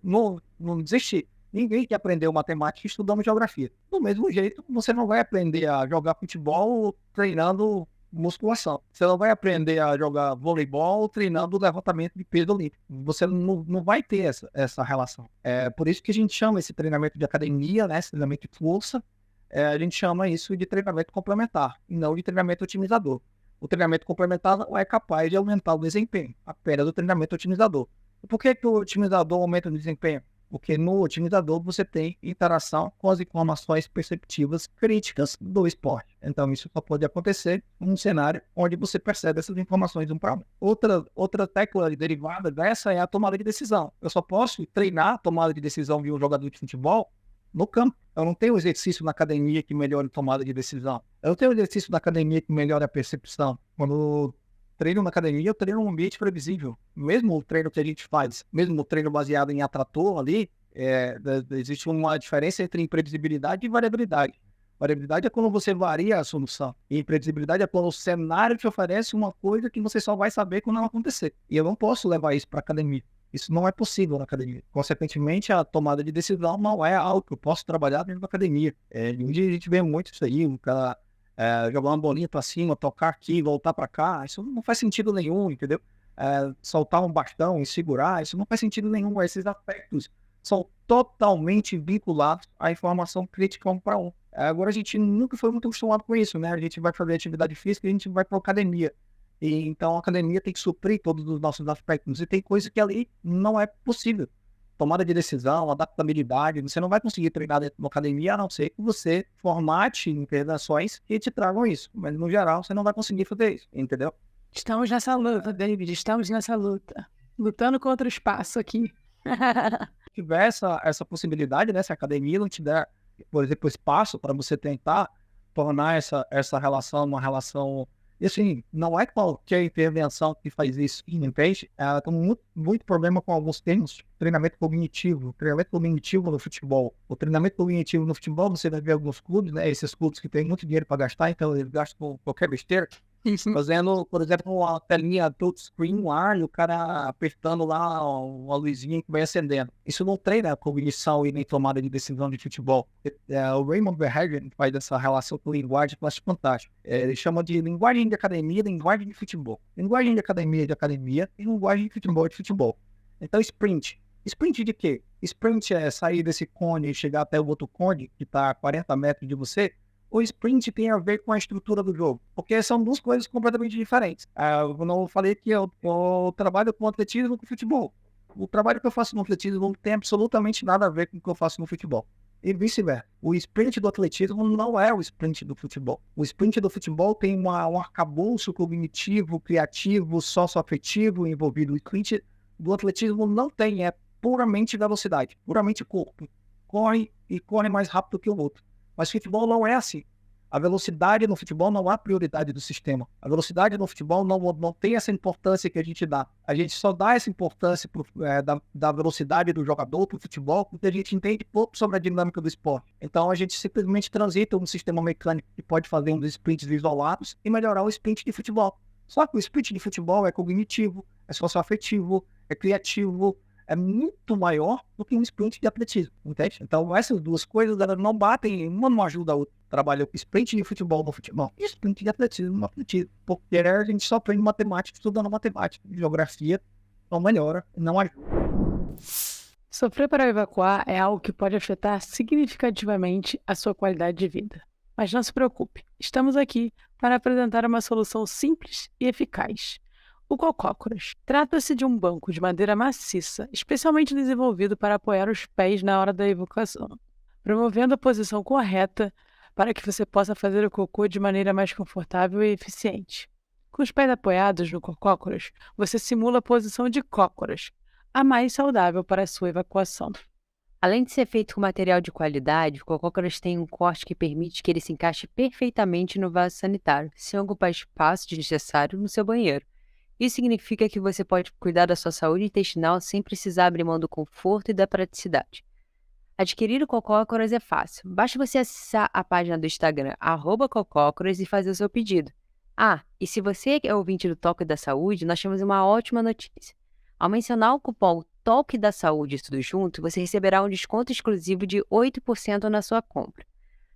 Não existe ninguém que aprendeu matemática estudando geografia. Do mesmo jeito, você não vai aprender a jogar futebol treinando musculação. Você não vai aprender a jogar voleibol treinando levantamento de peso olímpico. Você não vai ter essa relação. É por isso que a gente chama esse treinamento de academia, né, esse treinamento de força, a gente chama isso de treinamento complementar, e não de treinamento otimizador. O treinamento complementar não é capaz de aumentar o desempenho, apenas o treinamento otimizador. Por que o otimizador aumenta o desempenho? Porque no otimizador você tem interação com as informações perceptivas críticas do esporte. Então isso só pode acontecer num cenário onde você percebe essas informações um para um. Outra tecla derivada dessa é a tomada de decisão. Eu só posso treinar a tomada de decisão de um jogador de futebol no campo. Eu não tenho exercício na academia que melhore a tomada de decisão. Eu não tenho exercício na academia que melhore a percepção. Quando eu treino na academia, eu treino num ambiente previsível. Mesmo o treino que a gente faz, mesmo o treino baseado em atrator ali, existe uma diferença entre imprevisibilidade e variabilidade. Variabilidade é quando você varia a solução. E imprevisibilidade é quando o cenário te oferece uma coisa que você só vai saber quando ela acontecer. E eu não posso levar isso para a academia. Isso não é possível na academia. Consequentemente, a tomada de decisão não é algo que eu posso trabalhar dentro da academia. Hoje a gente vê muito isso aí, o cara jogar uma bolinha para cima, tocar aqui, voltar para cá. Isso não faz sentido nenhum, entendeu? Soltar um bastão e segurar, isso não faz sentido nenhum. Esses aspectos são totalmente vinculados à informação crítica um para um. Agora, a gente nunca foi muito acostumado com isso, né? A gente vai fazer atividade física e a gente vai para a academia. E então a academia tem que suprir todos os nossos aspectos. E tem coisa que ali não é possível. Tomada de decisão, adaptabilidade. Você não vai conseguir treinar dentro de uma academia, a não ser que você formate intervenções que te tragam isso. Mas no geral, você não vai conseguir fazer isso, entendeu? Estamos nessa luta, David. Estamos nessa luta. Lutando contra o espaço aqui. Se tiver essa possibilidade, né? Se a academia não te der, por exemplo, espaço para você tentar tornar essa relação uma relação. E assim, não é qualquer intervenção que faz isso, entende? Tem muito problema com alguns termos. Treinamento cognitivo no futebol. O treinamento cognitivo no futebol, você vai ver alguns clubes, né? Esses clubes que têm muito dinheiro para gastar, então eles gastam com qualquer besteira. Fazendo, por exemplo, uma telinha touchscreen lá e o cara apertando lá uma luzinha que vai acendendo. Isso não treina a cognição e nem tomada de decisão de futebol. O Raymond Verhagen faz essa relação com linguagem que eu acho fantástico. Ele chama de linguagem de academia, linguagem de futebol. Linguagem de academia e linguagem de futebol. Então, sprint. Sprint de quê? Sprint é sair desse cone e chegar até o outro cone que está a 40 metros de você. O sprint tem a ver com a estrutura do jogo, porque são duas coisas completamente diferentes. Eu não falei que eu trabalho com atletismo e com futebol. O trabalho que eu faço no atletismo não tem absolutamente nada a ver com o que eu faço no futebol. E vice-versa. O sprint do atletismo não é o sprint do futebol. O sprint do futebol tem um arcabouço cognitivo, criativo, socioafetivo envolvido. O sprint do atletismo não tem, é puramente velocidade, puramente corpo. Corre e corre mais rápido que o outro. Mas futebol não é assim. A velocidade no futebol não é a prioridade do sistema. A velocidade no futebol não tem essa importância que a gente dá. A gente só dá essa importância da velocidade do jogador para o futebol porque a gente entende pouco sobre a dinâmica do esporte. Então a gente simplesmente transita um sistema mecânico que pode fazer uns sprints isolados e melhorar o sprint de futebol. Só que o sprint de futebol é cognitivo, é socioafetivo, é criativo, é muito maior do que um sprint de atletismo, entende? Então essas duas coisas elas não batem, uma não ajuda a outra. Trabalha com sprint de futebol no futebol e sprint de atletismo no atletismo. Porque a gente só aprende matemática estudando matemática. Geografia não melhora, não ajuda. Sofrer para evacuar é algo que pode afetar significativamente a sua qualidade de vida. Mas não se preocupe, estamos aqui para apresentar uma solução simples e eficaz. O Cocócoras. Trata-se de um banco de madeira maciça, especialmente desenvolvido para apoiar os pés na hora da evacuação, promovendo a posição correta para que você possa fazer o cocô de maneira mais confortável e eficiente. Com os pés apoiados no Cocócoras, você simula a posição de cócoras, a mais saudável para a sua evacuação. Além de ser feito com material de qualidade, o Cocócoras tem um corte que permite que ele se encaixe perfeitamente no vaso sanitário, sem ocupar espaço desnecessário no seu banheiro. Isso significa que você pode cuidar da sua saúde intestinal sem precisar abrir mão do conforto e da praticidade. Adquirir o Cocócoras é fácil. Basta você acessar a página do Instagram, @Cocócoras, e fazer o seu pedido. E se você é ouvinte do Toque da Saúde, nós temos uma ótima notícia. Ao mencionar o cupom Toque da Saúde tudo junto, você receberá um desconto exclusivo de 8% na sua compra.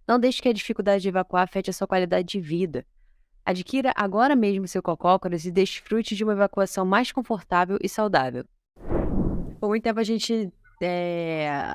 Não deixe que a dificuldade de evacuar afete a sua qualidade de vida. Adquira agora mesmo seu Cocócoras e desfrute de uma evacuação mais confortável e saudável. Por muito tempo a gente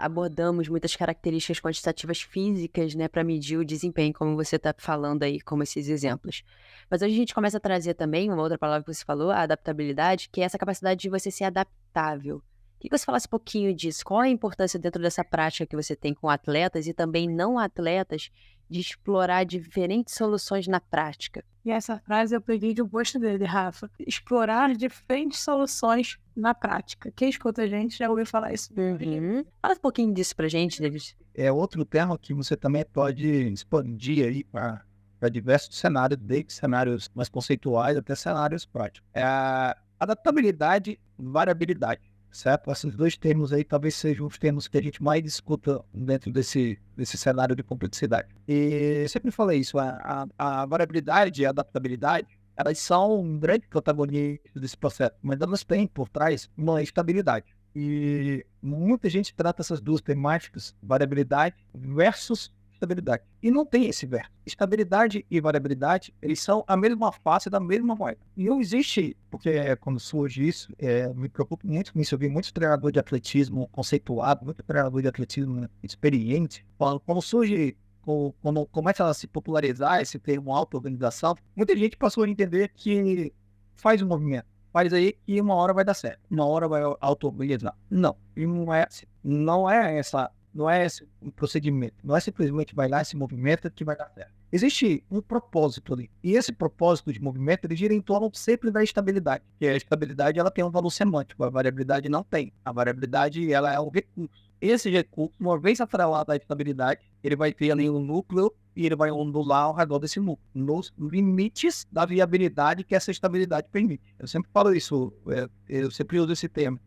abordamos muitas características quantitativas físicas, né, para medir o desempenho, como você está falando aí, como esses exemplos. Mas hoje a gente começa a trazer também, uma outra palavra que você falou, a adaptabilidade, que é essa capacidade de você ser adaptável. Queria que você falasse um pouquinho disso. Qual é a importância dentro dessa prática que você tem com atletas e também não atletas de explorar diferentes soluções na prática? E essa frase eu peguei de um post dele, Rafa. Explorar diferentes soluções na prática. Quem escuta a gente já ouviu falar isso. Fala um pouquinho disso pra gente, David. É outro tema que você também pode expandir aí para diversos cenários, desde cenários mais conceituais até cenários práticos. É a adaptabilidade e variabilidade, certo? Esses dois termos aí talvez sejam os termos que a gente mais escuta dentro desse cenário de complexidade. E eu sempre falei isso, a variabilidade e a adaptabilidade, elas são um grande protagonista desse processo, mas elas têm por trás uma estabilidade. E muita gente trata essas duas temáticas, variabilidade versus estabilidade. E não tem esse verso. Estabilidade e variabilidade, eles são a mesma face da mesma moeda. E não existe, porque quando surge isso, me preocupa muito com isso. Eu vi muitos treinadores de atletismo conceituado, muito treinador de atletismo experiente. Quando surge, quando começa a se popularizar esse termo auto-organização, muita gente passou a entender que faz um movimento. Faz aí que uma hora vai dar certo. Uma hora vai auto-organizar. Não. E não é esse o procedimento. Não é simplesmente vai lá esse movimento que vai dar certo. Existe um propósito ali. E esse propósito de movimento, ele gira em torno sempre da estabilidade. Porque a estabilidade, ela tem um valor semântico. A variabilidade não tem. A variabilidade, ela é um recurso. Esse recurso, uma vez atrelado à estabilidade, ele vai ter ali um núcleo e ele vai ondular ao redor desse núcleo, nos limites da viabilidade que essa estabilidade permite. Eu sempre falo isso, eu sempre uso esse termo.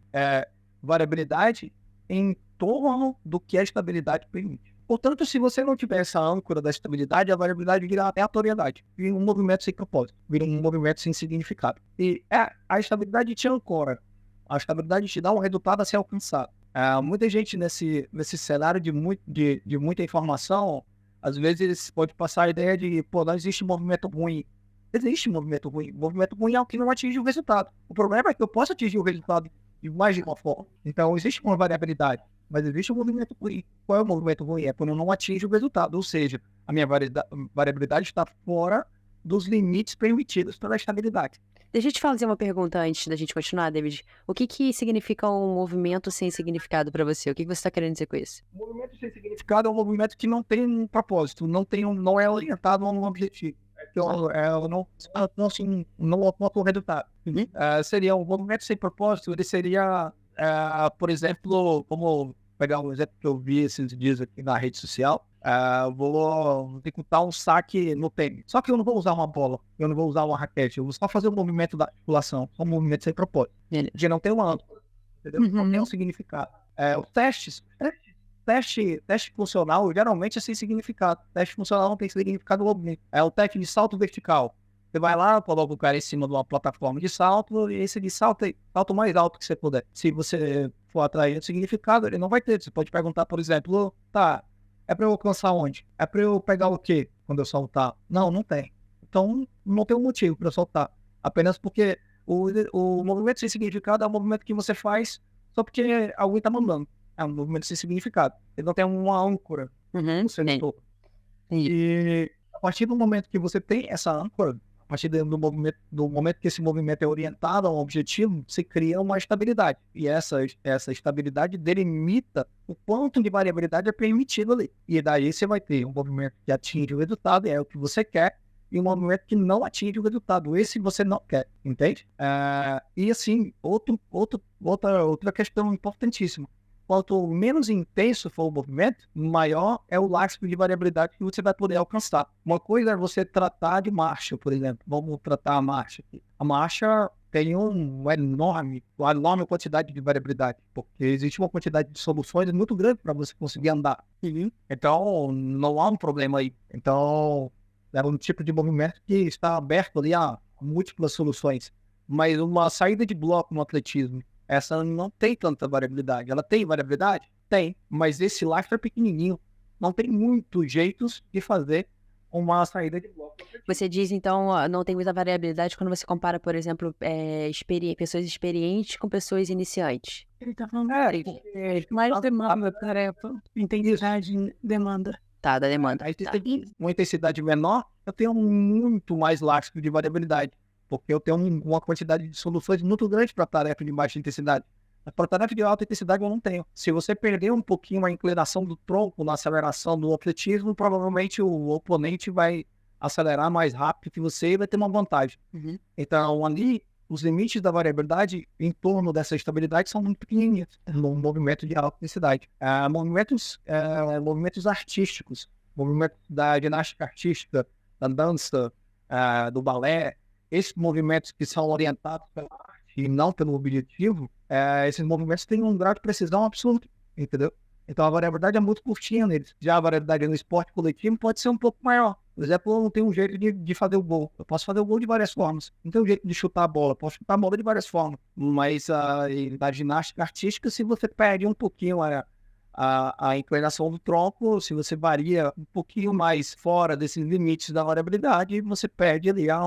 Variabilidade em torno do que a estabilidade permite. Portanto, se você não tiver essa âncora da estabilidade, a variabilidade vira aleatoriedade, vira um movimento sem propósito, vira um movimento sem significado. E a estabilidade te ancora, a estabilidade te dá um resultado a ser alcançado. Muita gente nesse cenário de muita informação, às vezes pode passar a ideia de, não existe movimento ruim. Existe movimento ruim. Movimento ruim é o que não atinge o resultado. O problema é que eu posso atingir o resultado de mais de uma forma. Então, existe uma variabilidade, mas existe um movimento ruim. Qual é o movimento ruim? É quando eu não atinge o resultado. Ou seja, a minha variabilidade está fora dos limites permitidos pela estabilidade. Deixa eu te fazer uma pergunta antes da gente continuar, David. O que significa um movimento sem significado para você? O que você está querendo dizer com isso? O movimento sem significado é um movimento que não tem um propósito, não é orientado a um objetivo. Não aponta um resultado. Seria um movimento sem propósito, ele seria, por exemplo, vamos pegar um exemplo que eu vi esses dias aqui na rede social. Vou executar um saque no tênis. Só que eu não vou usar uma bola, eu não vou usar uma raquete, eu vou só fazer o movimento da articulação, só um movimento sem propósito. Já não tem uma âncora, entendeu? Não tem um significado. Os teste funcional geralmente é sem significado. Teste funcional não tem significado algum. É o teste de salto vertical. Você vai lá, coloca o cara em cima de uma plataforma de salto e esse de salto mais alto que você puder. Se você for atrair o significado, ele não vai ter. Você pode perguntar, por exemplo, é para eu alcançar onde? É para eu pegar o quê quando eu soltar? Não tem. Então, não tem um motivo para eu soltar. Apenas porque o movimento sem significado é um movimento que você faz só porque alguém está mandando. É um movimento sem significado. Ele não tem uma âncora. Você não. E a partir do momento que você tem essa âncora, a partir do momento que esse movimento é orientado a um objetivo, você cria uma estabilidade. E essa estabilidade delimita o quanto de variabilidade é permitido ali. E daí você vai ter um movimento que atinge o resultado, é o que você quer, e um movimento que não atinge o resultado. Esse você não quer, entende? E assim, outra questão importantíssima. Quanto menos intenso for o movimento, maior é o lastro de variabilidade que você vai poder alcançar. Uma coisa é você tratar de marcha, por exemplo. Vamos tratar a marcha aqui. A marcha tem uma enorme quantidade de variabilidade, porque existe uma quantidade de soluções muito grande para você conseguir andar. Então, não há um problema aí. Então, é um tipo de movimento que está aberto ali a múltiplas soluções. Mas uma saída de bloco no atletismo, essa não tem tanta variabilidade. Ela tem variabilidade? Tem. Mas esse lastro é pequenininho. Não tem muitos jeitos de fazer uma saída de bloco. Você diz, então, não tem muita variabilidade quando você compara, por exemplo, pessoas experientes com pessoas iniciantes. Ele tá falando mais demanda, tarefa, intensidade, demanda. Da demanda. Aí tem uma intensidade menor, eu tenho muito mais lastro de variabilidade. Porque eu tenho uma quantidade de soluções muito grande para tarefa de baixa intensidade. Para tarefa de alta intensidade eu não tenho. Se você perder um pouquinho a inclinação do tronco na aceleração do atletismo, provavelmente o oponente vai acelerar mais rápido que você e vai ter uma vantagem. Então, ali, os limites da variabilidade em torno dessa estabilidade são muito pequenininhos no movimento de alta intensidade. Movimentos artísticos, movimentos da ginástica artística, da dança, do balé, esses movimentos que são orientados pela arte e não pelo objetivo, esses movimentos têm um grau de precisão absurdo, entendeu? Então a variabilidade é muito curtinha neles. Já a variabilidade no esporte coletivo pode ser um pouco maior. Por exemplo, eu não tenho um jeito de fazer o gol. Eu posso fazer o gol de várias formas. Não tenho um jeito de chutar a bola. Posso chutar a bola de várias formas. Mas na ginástica artística, se você perde um pouquinho a inclinação do tronco, se você varia um pouquinho mais fora desses limites da variabilidade, você perde ali a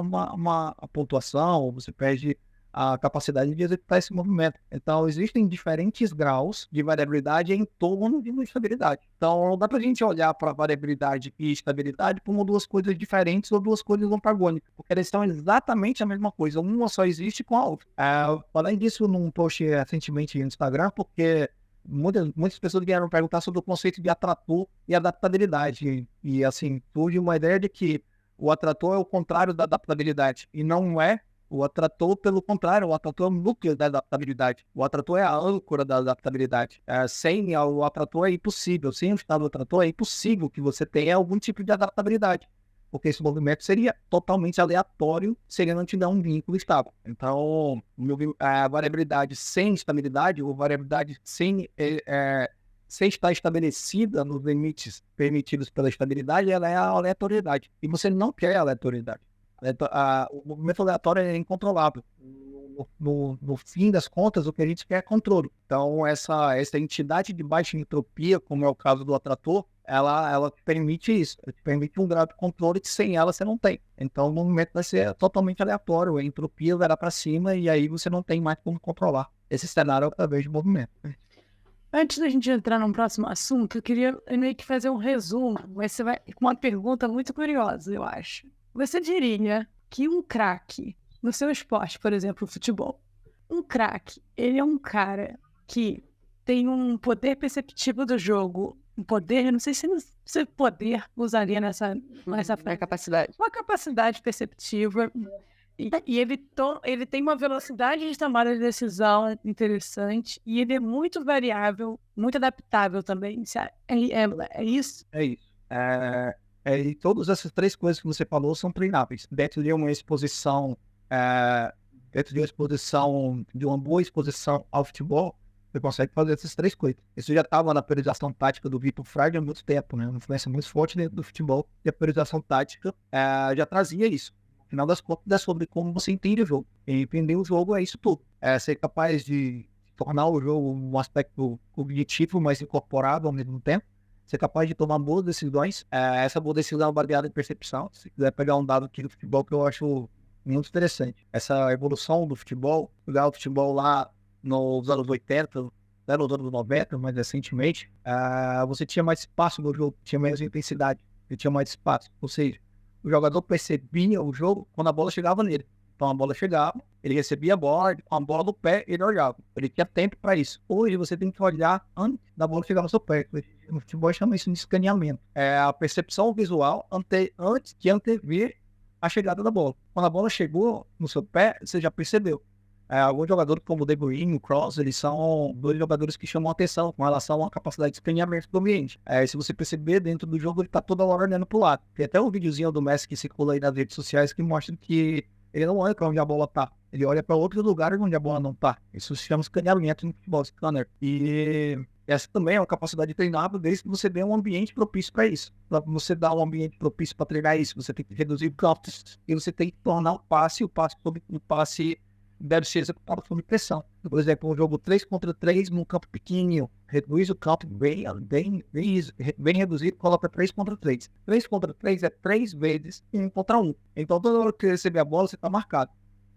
pontuação, você perde a capacidade de executar esse movimento. Então, existem diferentes graus de variabilidade em torno de uma estabilidade. Então, não dá para a gente olhar para variabilidade e estabilidade como duas coisas diferentes ou duas coisas antagônicas, porque eles são exatamente a mesma coisa. Uma só existe com a outra. Além disso, num post recentemente no Instagram, porque muitas pessoas vieram perguntar sobre o conceito de atrator e adaptabilidade. E assim, surge uma ideia de que o atrator é o contrário da adaptabilidade. E não é. O atrator, pelo contrário, o atrator é o núcleo da adaptabilidade. O atrator é a âncora da adaptabilidade. Sem o atrator é impossível. Sem o estado do atrator é impossível que você tenha algum tipo de adaptabilidade. Porque esse movimento seria totalmente aleatório se ele não te dar um vínculo estável. Então, a variabilidade sem estabilidade, ou variabilidade sem estar estabelecida nos limites permitidos pela estabilidade, ela é a aleatoriedade. E você não quer a aleatoriedade. O movimento aleatório é incontrolável. No fim das contas, o que a gente quer é controle. Então, essa entidade de baixa entropia, como é o caso do atrator, ela permite isso. Ela permite um grau de controle que sem ela você não tem. Então, o movimento vai ser totalmente aleatório. A entropia vai lá para cima e aí você não tem mais como controlar esse cenário através de movimento. Antes da gente entrar num próximo assunto, eu queria meio que fazer um resumo, mas você vai com uma pergunta muito curiosa, eu acho. Você diria que um craque no seu esporte, por exemplo, o futebol, um craque, ele é um cara que tem um poder perceptivo do jogo, um poder, eu não sei se poder usaria nessa capacidade. Uma capacidade perceptiva, e ele tem uma velocidade de tomada de decisão interessante, e ele é muito variável, muito adaptável também. É isso? É isso. E todas essas três coisas que você falou são treináveis. Dentro de uma exposição, de uma boa exposição ao futebol, você consegue fazer essas três coisas. Isso já estava na periodização tática do Vitor Fraga há muito tempo, né? Uma influência muito forte dentro do futebol. E a periodização tática já trazia isso. No final das contas, é sobre como você entende o jogo. E entender o jogo é isso tudo. Ser capaz de tornar o jogo um aspecto cognitivo mais incorporado ao mesmo tempo. Ser capaz de tomar boas decisões. Essa boa decisão é baseada em percepção. Se quiser pegar um dado aqui do futebol que eu acho muito interessante. Essa evolução do futebol, jogar o futebol lá nos anos 80, nos anos 90, mais recentemente, você tinha mais espaço no jogo, tinha menos intensidade, você tinha mais espaço. Ou seja, o jogador percebia o jogo quando a bola chegava nele. Então a bola chegava, ele recebia a bola, com a bola no pé, ele olhava. Ele tinha tempo para isso. Hoje você tem que olhar antes da bola chegar no seu pé. No futebol chama isso de escaneamento. É a percepção visual antes de antever a chegada da bola. Quando a bola chegou no seu pé, você já percebeu. Alguns jogadores como o De Bruyne, o Kroos, eles são dois jogadores que chamam atenção com relação à capacidade de escaneamento do ambiente. Se você perceber, dentro do jogo ele está toda hora olhando para o lado. Tem até um videozinho do Messi que circula aí nas redes sociais que mostra que ele não olha para onde a bola está. Ele olha para outros lugares onde a bola não está. Isso se chama escaneamento no futebol, scanner. E essa também é uma capacidade treinável desde que você dê um ambiente propício para isso. Para você dar um ambiente propício para treinar isso, você tem que reduzir campos e você tem que tornar o passe deve ser executado sob pressão. Por exemplo, um jogo 3 contra 3 num campo pequenininho. Reduz o campo bem reduzido, coloca 3 contra 3. 3 contra 3 é 3 vezes 1 contra 1. Então, toda hora que você receber a bola, você está marcado.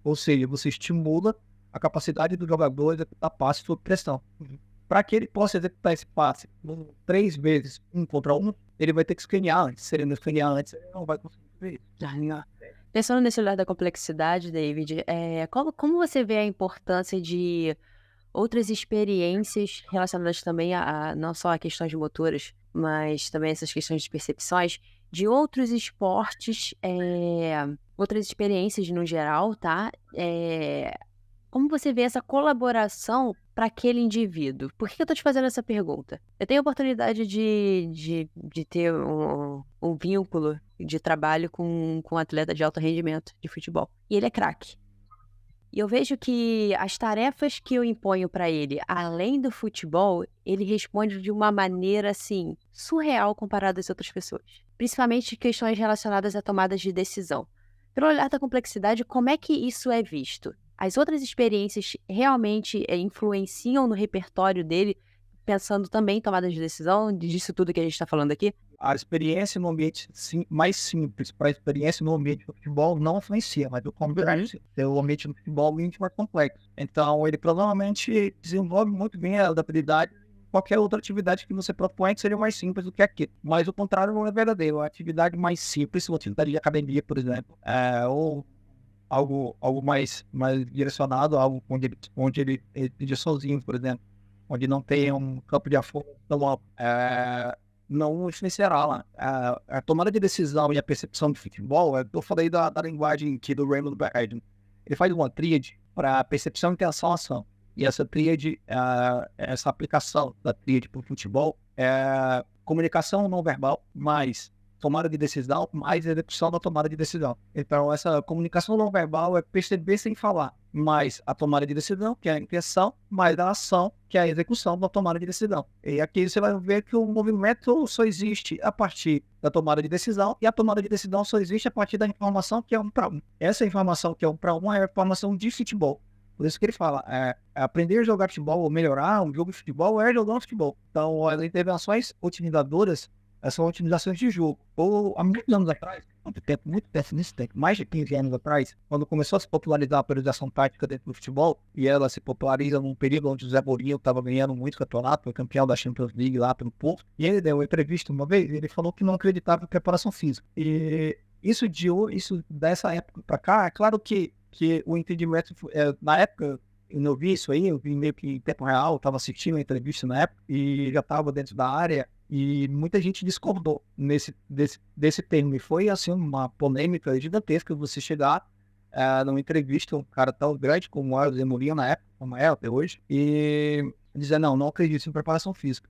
Ou seja, você estimula a capacidade do jogador de executar passe sob pressão. Para que ele possa executar esse passe 3 vezes 1 contra 1, ele vai ter que escanear antes. Se ele não escanear antes, ele não vai conseguir ver isso. Pensando nesse olhar da complexidade, David, como você vê a importância de outras experiências relacionadas também não só a questões motoras, mas também essas questões de percepções de outros esportes, outras experiências no geral, tá? Como você vê essa colaboração para aquele indivíduo? Por que eu tô te fazendo essa pergunta? Eu tenho a oportunidade de ter um vínculo de trabalho com um atleta de alto rendimento de futebol. E ele é craque. E eu vejo que as tarefas que eu imponho para ele, além do futebol, ele responde de uma maneira, assim, surreal comparado às outras pessoas. Principalmente questões relacionadas a tomadas de decisão. Pelo olhar da complexidade, como é que isso é visto? As outras experiências realmente influenciam no repertório dele, pensando também em tomadas de decisão, disso tudo que a gente está falando aqui? A experiência no ambiente mais simples para a experiência no ambiente do futebol não influencia, mas o contrário, o ambiente do futebol é muito mais complexo. Então, ele provavelmente desenvolve muito bem a adaptabilidade em qualquer outra atividade que você propõe que seria mais simples do que aquilo. Mas o contrário não é verdadeiro. A atividade mais simples, uma atividade de academia, por exemplo, ou algo mais direcionado, algo onde ele esteja sozinho, por exemplo, onde não tenha um campo de apoio tão amplo, não influenciará lá. A tomada de decisão e a percepção de futebol, eu falei da linguagem aqui do Raymond Burton. Ele faz uma tríade para percepção, intenção, ação. E essa tríade, essa aplicação da tríade para o futebol é comunicação não verbal, mais tomada de decisão, mais execução da tomada de decisão. Então, essa comunicação não verbal é perceber sem falar, mais a tomada de decisão, que é a intenção, mais a ação, que é a execução da tomada de decisão. E aqui você vai ver que o movimento só existe a partir da tomada de decisão, e a tomada de decisão só existe a partir da informação que é 1 para 1. Essa informação que é 1 para 1 é a informação de futebol. Por isso que ele fala, aprender a jogar futebol ou melhorar um jogo de futebol é jogar um futebol. Então, as intervenções otimizadoras são otimizações de jogo. Ou há muitos anos atrás, muito tempo nesse tempo, mais de 15 anos atrás, quando começou a se popularizar a periodização tática dentro do futebol, e ela se populariza num período onde o Zé Mourinho estava ganhando muito campeonato, foi campeão da Champions League lá pelo Porto, e ele deu uma entrevista uma vez, e ele falou que não acreditava em preparação física. E isso dessa época para cá, é claro que o entendimento, na época, eu não vi isso aí, eu vi meio que em tempo real, estava assistindo a entrevista na época, e já estava dentro da área, e muita gente discordou desse termo. E foi assim uma polêmica gigantesca você chegar numa entrevista, um cara tão grande como era o Zé Mourinho na época, como é até hoje, e dizer, não acredito em preparação física.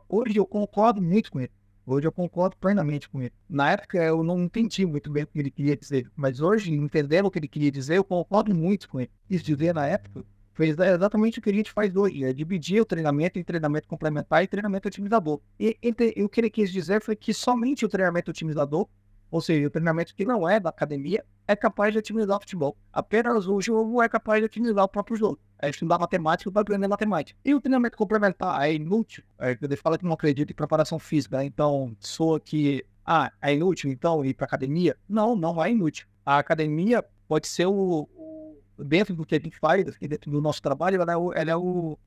Hoje eu concordo muito com ele. Hoje eu concordo plenamente com ele. Na época eu não entendi muito bem o que ele queria dizer, mas hoje, entendendo o que ele queria dizer, eu concordo muito com ele. Isso dizer na época foi exatamente o que a gente faz hoje, é dividir o treinamento em treinamento complementar e treinamento otimizador. E o que ele quis dizer foi que somente o treinamento otimizador, ou seja, o treinamento que não é da academia, é capaz de otimizar o futebol. Apenas o jogo é capaz de otimizar o próprio jogo. É estudar matemática para aprender matemática. E o treinamento complementar é inútil. Ele fala que não acredita em preparação física, então soa que é inútil então ir para academia. Não é inútil. A academia pode ser dentro do que a gente faz, dentro do nosso trabalho, ela é o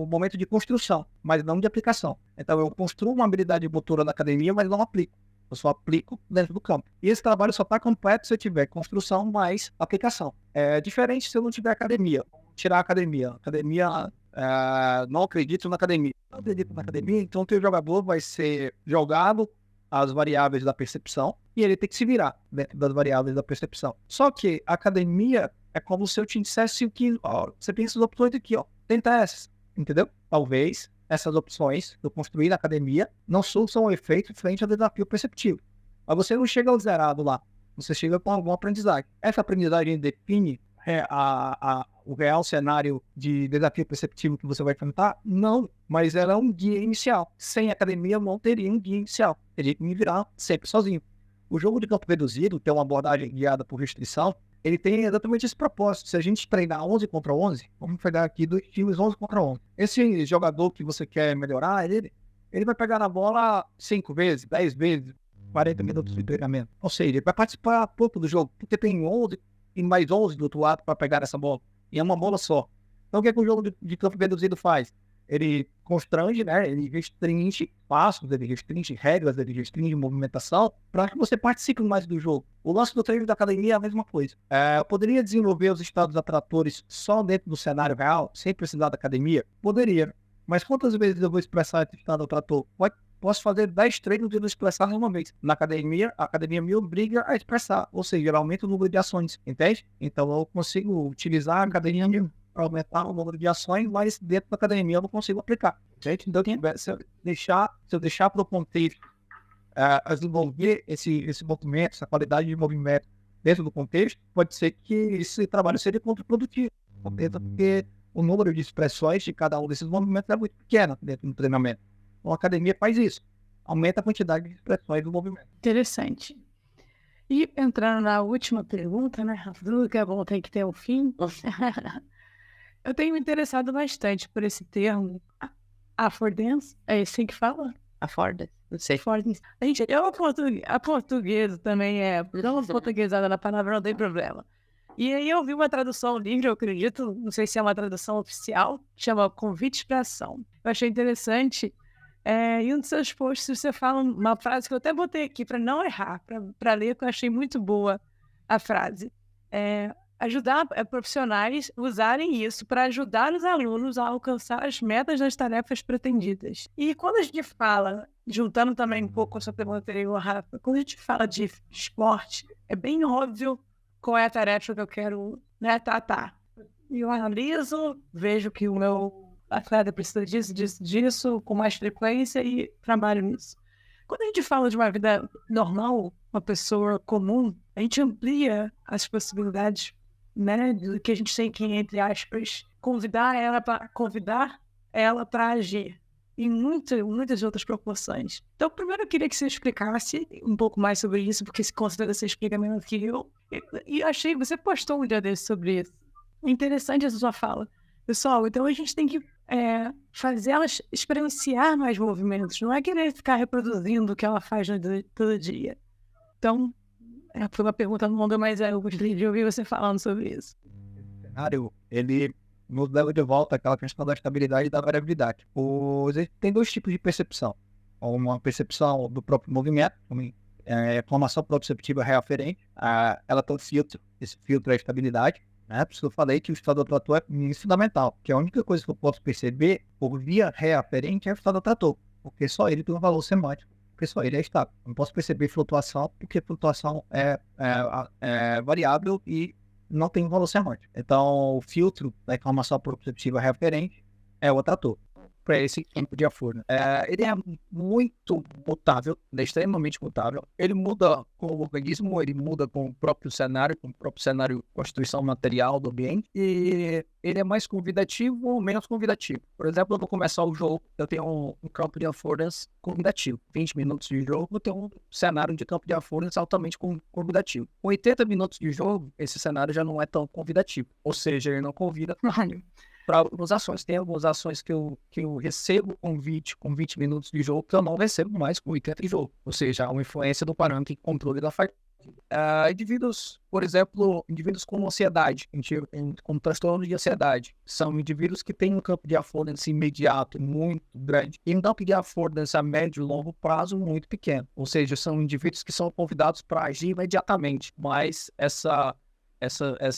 momento de construção, mas não de aplicação. Então eu construo uma habilidade motora na academia, mas não aplico. Eu só aplico dentro do campo. E esse trabalho só está completo se eu tiver construção mais aplicação. É diferente se eu não tiver academia. Tirar a academia. Não acredito na academia. Não acredito na academia, então o teu jogador vai ser jogado as variáveis da percepção e ele tem que se virar dentro das variáveis da percepção. Só que a academia é como se eu te dissesse que você tem essas opções aqui, tenta essas, entendeu? Talvez essas opções que eu construí na academia não surtam um efeito frente ao desafio perceptivo. Mas você não chega ao zerado lá, você chega com alguma aprendizagem. Essa aprendizagem define o real cenário de desafio perceptivo que você vai enfrentar? Não, mas ela é um guia inicial. Sem academia não teria um guia inicial, teria que me virar sempre sozinho. O jogo de campo reduzido, que é uma abordagem guiada por restrição, ele tem exatamente esse propósito. Se a gente treinar 11 contra 11, vamos pegar aqui 2 times 11 contra 11. Esse jogador que você quer melhorar, ele vai pegar na bola 5 vezes, 10 vezes, 40 minutos de treinamento. Ou seja, ele vai participar pouco do jogo, porque tem 11 e mais 11 do outro lado para pegar essa bola. E é uma bola só. Então o que o jogo de campo reduzido faz? ele constrange, né? Ele restringe passos, ele restringe regras, ele restringe movimentação para que você participe mais do jogo. O lance do treino da academia é a mesma coisa. Eu poderia desenvolver os estados atratores só dentro do cenário real, sem precisar da academia? Poderia. Mas quantas vezes eu vou expressar esse estado atrator? Posso fazer 10 treinos e não expressar uma vez. Na academia, a academia me obriga a expressar, ou seja, ela aumenta o número de ações, entende? Então eu consigo utilizar a academia para aumentar o número de ações, mas dentro da academia eu não consigo aplicar, entende? Então se eu deixar para o contexto desenvolver esse movimento, essa qualidade de movimento dentro do contexto, pode ser que esse trabalho seja contraprodutivo, porque o número de expressões de cada um desses movimentos é muito pequeno dentro do treinamento. Então, a academia faz isso. Aumenta a quantidade de expressões do movimento. Interessante. E entrando na última pergunta, né? Tudo que é bom tem que ter um fim. Eu tenho me interessado bastante por esse termo. Affordance, é assim que fala? Affordance, não sei. Affordance. Gente, a portuguesa também dá uma portuguesada na palavra, não tem problema. E aí eu vi uma tradução livre, eu acredito, não sei se é uma tradução oficial, chama Convites para Ação. Eu achei interessante. Em um dos seus posts você fala uma frase que eu até botei aqui para não errar, para ler, que eu achei muito boa a frase. Ajudar profissionais a usarem isso para ajudar os alunos a alcançar as metas das tarefas pretendidas. E quando a gente fala, juntando também um pouco com a sua pergunta anterior, Rafa, quando a gente fala de esporte, é bem óbvio qual é a tarefa que eu quero, né, tratar. Eu analiso, vejo que o meu atleta precisa disso, com mais frequência e trabalho nisso. Quando a gente fala de uma vida normal, uma pessoa comum, a gente amplia as possibilidades, né, do que a gente tem que, entre aspas, convidar ela para agir em muitas outras proporções. Então, primeiro eu queria que você explicasse um pouco mais sobre isso, porque se considera você explica menos que eu. E achei, você postou um dia desse sobre isso. É interessante essa sua fala. Pessoal, então a gente tem que fazer elas experienciar mais movimentos, não é querer ficar reproduzindo o que ela faz todo dia. Então, foi uma pergunta longa, mas eu gostaria de ouvir você falando sobre isso. O cenário, ele nos leva de volta àquela questão da estabilidade e da variabilidade. Tem dois tipos de percepção. Uma percepção do próprio movimento, reclamação proprioceptiva reaferente, ela tem um filtro, esse filtro é a estabilidade. Por isso eu falei que o estado atrator é fundamental, que a única coisa que eu posso perceber por via reaferente é o estado atrator, porque só ele tem um valor semântico, porque só ele é estável. Eu não posso perceber flutuação, porque flutuação é variável e não tem um valor semântico. Então, o filtro da reclamação proprioceptiva reaferente é o atrator. Para esse tipo de aforo. Ele é muito mutável, extremamente mutável. Ele muda com o organismo, ele muda com o próprio cenário, constituição material do ambiente, e ele é mais convidativo ou menos convidativo. Por exemplo, eu vou começar o jogo, eu tenho um campo de affordance convidativo. 20 minutos de jogo, eu tenho um cenário de campo de affordance altamente convidativo. Com 80 minutos de jogo, esse cenário já não é tão convidativo. Ou seja, ele não convida para algumas ações. Tem algumas ações que eu recebo convite com 20 minutos de jogo que eu não recebo mais com 80 de jogo. Ou seja, há uma influência do parâmetro de controle da fadiga. Indivíduos, por exemplo, indivíduos com ansiedade, com transtorno de ansiedade, são indivíduos que têm um campo de affordance imediato muito grande e um campo de affordance a médio e longo prazo muito pequeno. Ou seja, são indivíduos que são convidados para agir imediatamente, mas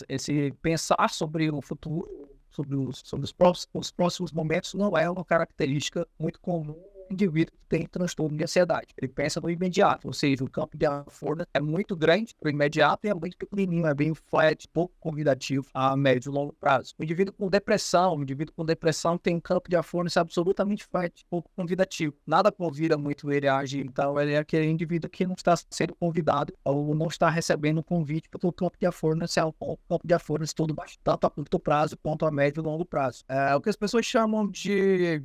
esse pensar sobre o futuro, sobre os próximos momentos, não é uma característica muito comum do indivíduo que tem transtorno de ansiedade. Ele pensa no imediato, ou seja, o campo de affordance é muito grande para o imediato e é muito pequenininho, é bem flat, pouco convidativo a médio e longo prazo. O indivíduo com depressão tem um campo de affordance absolutamente flat, pouco convidativo. Nada convida muito ele a agir, então ele é aquele indivíduo que não está sendo convidado ou não está recebendo um convite, porque o campo de affordance é um campo de affordance todo baixo, tanto a curto prazo quanto a médio e longo prazo. O que as pessoas chamam de...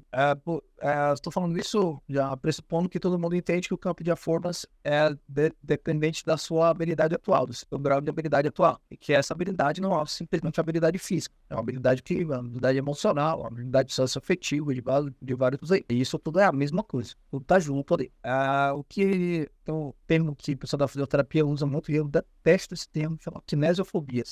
estou falando isso já pressupondo que todo mundo entende que o campo de affordance é dependente da sua habilidade atual, do seu grau de habilidade atual, e que essa habilidade não é simplesmente habilidade física, é uma habilidade uma habilidade emocional, uma habilidade socioafetiva, de vários aí. E isso tudo é a mesma coisa, tudo tá junto ali. tem um termo que o pessoal da fisioterapia usa muito, e eu detesto esse termo, chama cinesiofobia.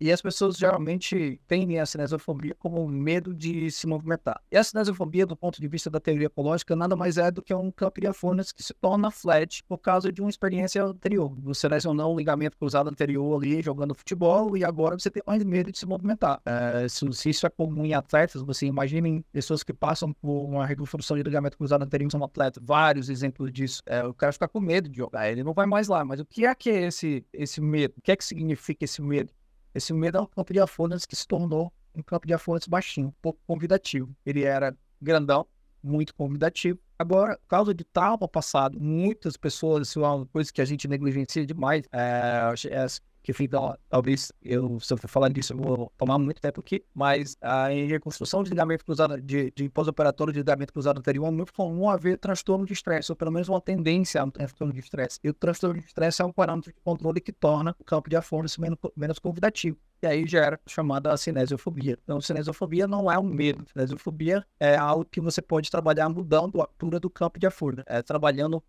E as pessoas geralmente têm a cinesiofobia como medo de se movimentar. E a cinesiofobia, do ponto de vista da teoria ecológica, nada mais é do que um campo de afonas que se torna flat por causa de uma experiência anterior. Você lesionou um ligamento cruzado anterior ali, jogando futebol, e agora você tem mais medo de se movimentar. Se isso é comum em atletas, você imaginem pessoas que passam por uma reconstrução de ligamento cruzado anterior, são atletas, vários exemplos disso. O cara fica com medo de jogar, ele não vai mais lá. Mas o que é esse medo? O que é que significa esse medo? Esse medo é um campo de afonas que se tornou um campo de afonas baixinho, um pouco convidativo. Ele era grandão, muito convidativo. Agora, por causa de trauma passado, muitas pessoas, isso é uma coisa que a gente negligencia demais, que então, talvez se eu for falar disso, eu vou tomar muito tempo aqui, mas em reconstrução de ligamento cruzado, de pós-operatório de ligamento cruzado anterior, é muito comum haver transtorno de estresse, ou pelo menos uma tendência a um transtorno de estresse. E o transtorno de estresse é um parâmetro de controle que torna o campo de afonas menos convidativo. E aí gera a chamada cinesiofobia. Então, cinesiofobia não é um medo. Cinesiofobia é algo que você pode trabalhar mudando a altura do campo de afona, trabalhando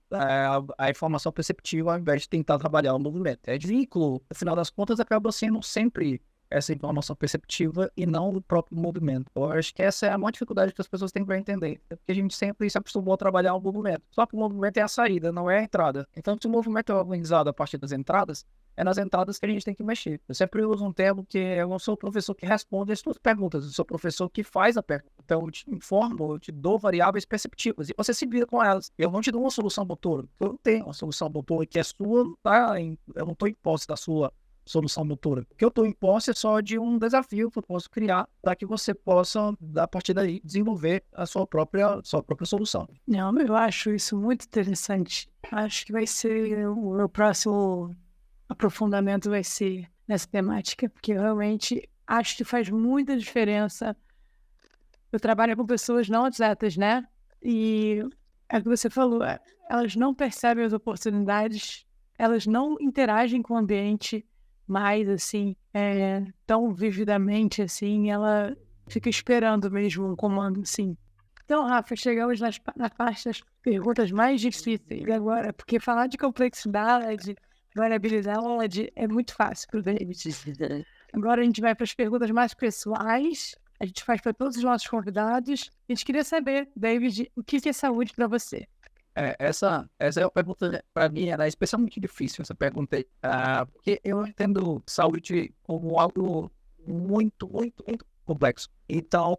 a informação perceptiva ao invés de tentar trabalhar o movimento. Vínculo, afinal das contas, acaba sendo sempre essa informação perceptiva e não o próprio movimento. Eu acho que essa é a maior dificuldade que as pessoas têm para entender. Porque a gente sempre se acostumou a trabalhar o movimento. Só que o movimento é a saída, não é a entrada. Então, se o movimento é organizado a partir das entradas, é nas entradas que a gente tem que mexer. Eu sempre uso um termo que eu não sou o professor que responde as suas perguntas, eu sou o professor que faz a pergunta. Então, eu te informo, eu te dou variáveis perceptivas e você se vira com elas. Eu não te dou uma solução motora. Eu não tenho uma solução motora que é sua, eu não estou em posse da sua solução motora. O que eu estou em posse é só de um desafio que eu posso criar para que você possa, a partir daí, desenvolver a sua própria solução. Não, eu acho isso muito interessante. Acho que vai ser o meu próximo aprofundamento vai ser nessa temática, porque eu realmente acho que faz muita diferença. Eu trabalho com pessoas não atletas, né? E é o que você falou, elas não percebem as oportunidades, elas não interagem com o ambiente mais, assim, tão vividamente, assim, ela fica esperando mesmo um comando, assim. Então, Rafa, chegamos na parte das perguntas mais difíceis agora, porque falar de complexidade, variabilidade é muito fácil para o David. Agora a gente vai para as perguntas mais pessoais, a gente faz para todos os nossos convidados. A gente queria saber, David, o que é saúde para você? Essa é uma pergunta, para mim, ela é especialmente difícil, essa pergunta aí, porque eu entendo saúde como algo muito, muito, muito complexo. Então,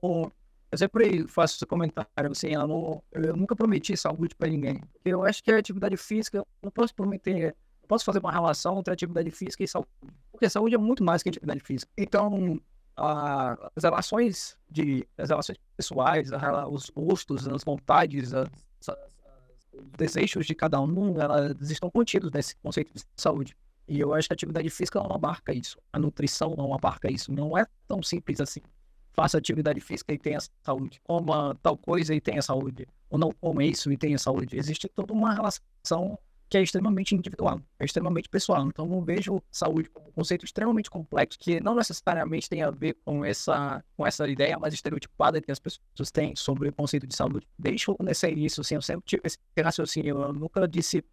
eu sempre faço esse comentário, assim, eu nunca prometi saúde para ninguém. Eu acho que a atividade física, eu não posso prometer, não posso fazer uma relação entre atividade física e saúde, porque saúde é muito mais que atividade física. Então, as relações pessoais, os gostos, as vontades, os desejos de cada um, elas estão contidos nesse conceito de saúde. E eu acho que a atividade física não abarca isso. A nutrição não abarca isso. Não é tão simples assim. Faça atividade física e tenha saúde. Coma tal coisa e tenha saúde. Ou não coma isso e tenha saúde. Existe toda uma relação que é extremamente individual, é extremamente pessoal. Então, eu vejo saúde como um conceito extremamente complexo, que não necessariamente tem a ver com essa ideia mais estereotipada que as pessoas têm sobre o conceito de saúde. Desde que eu comecei isso, assim, eu sempre tive esse raciocínio. Eu nunca disse,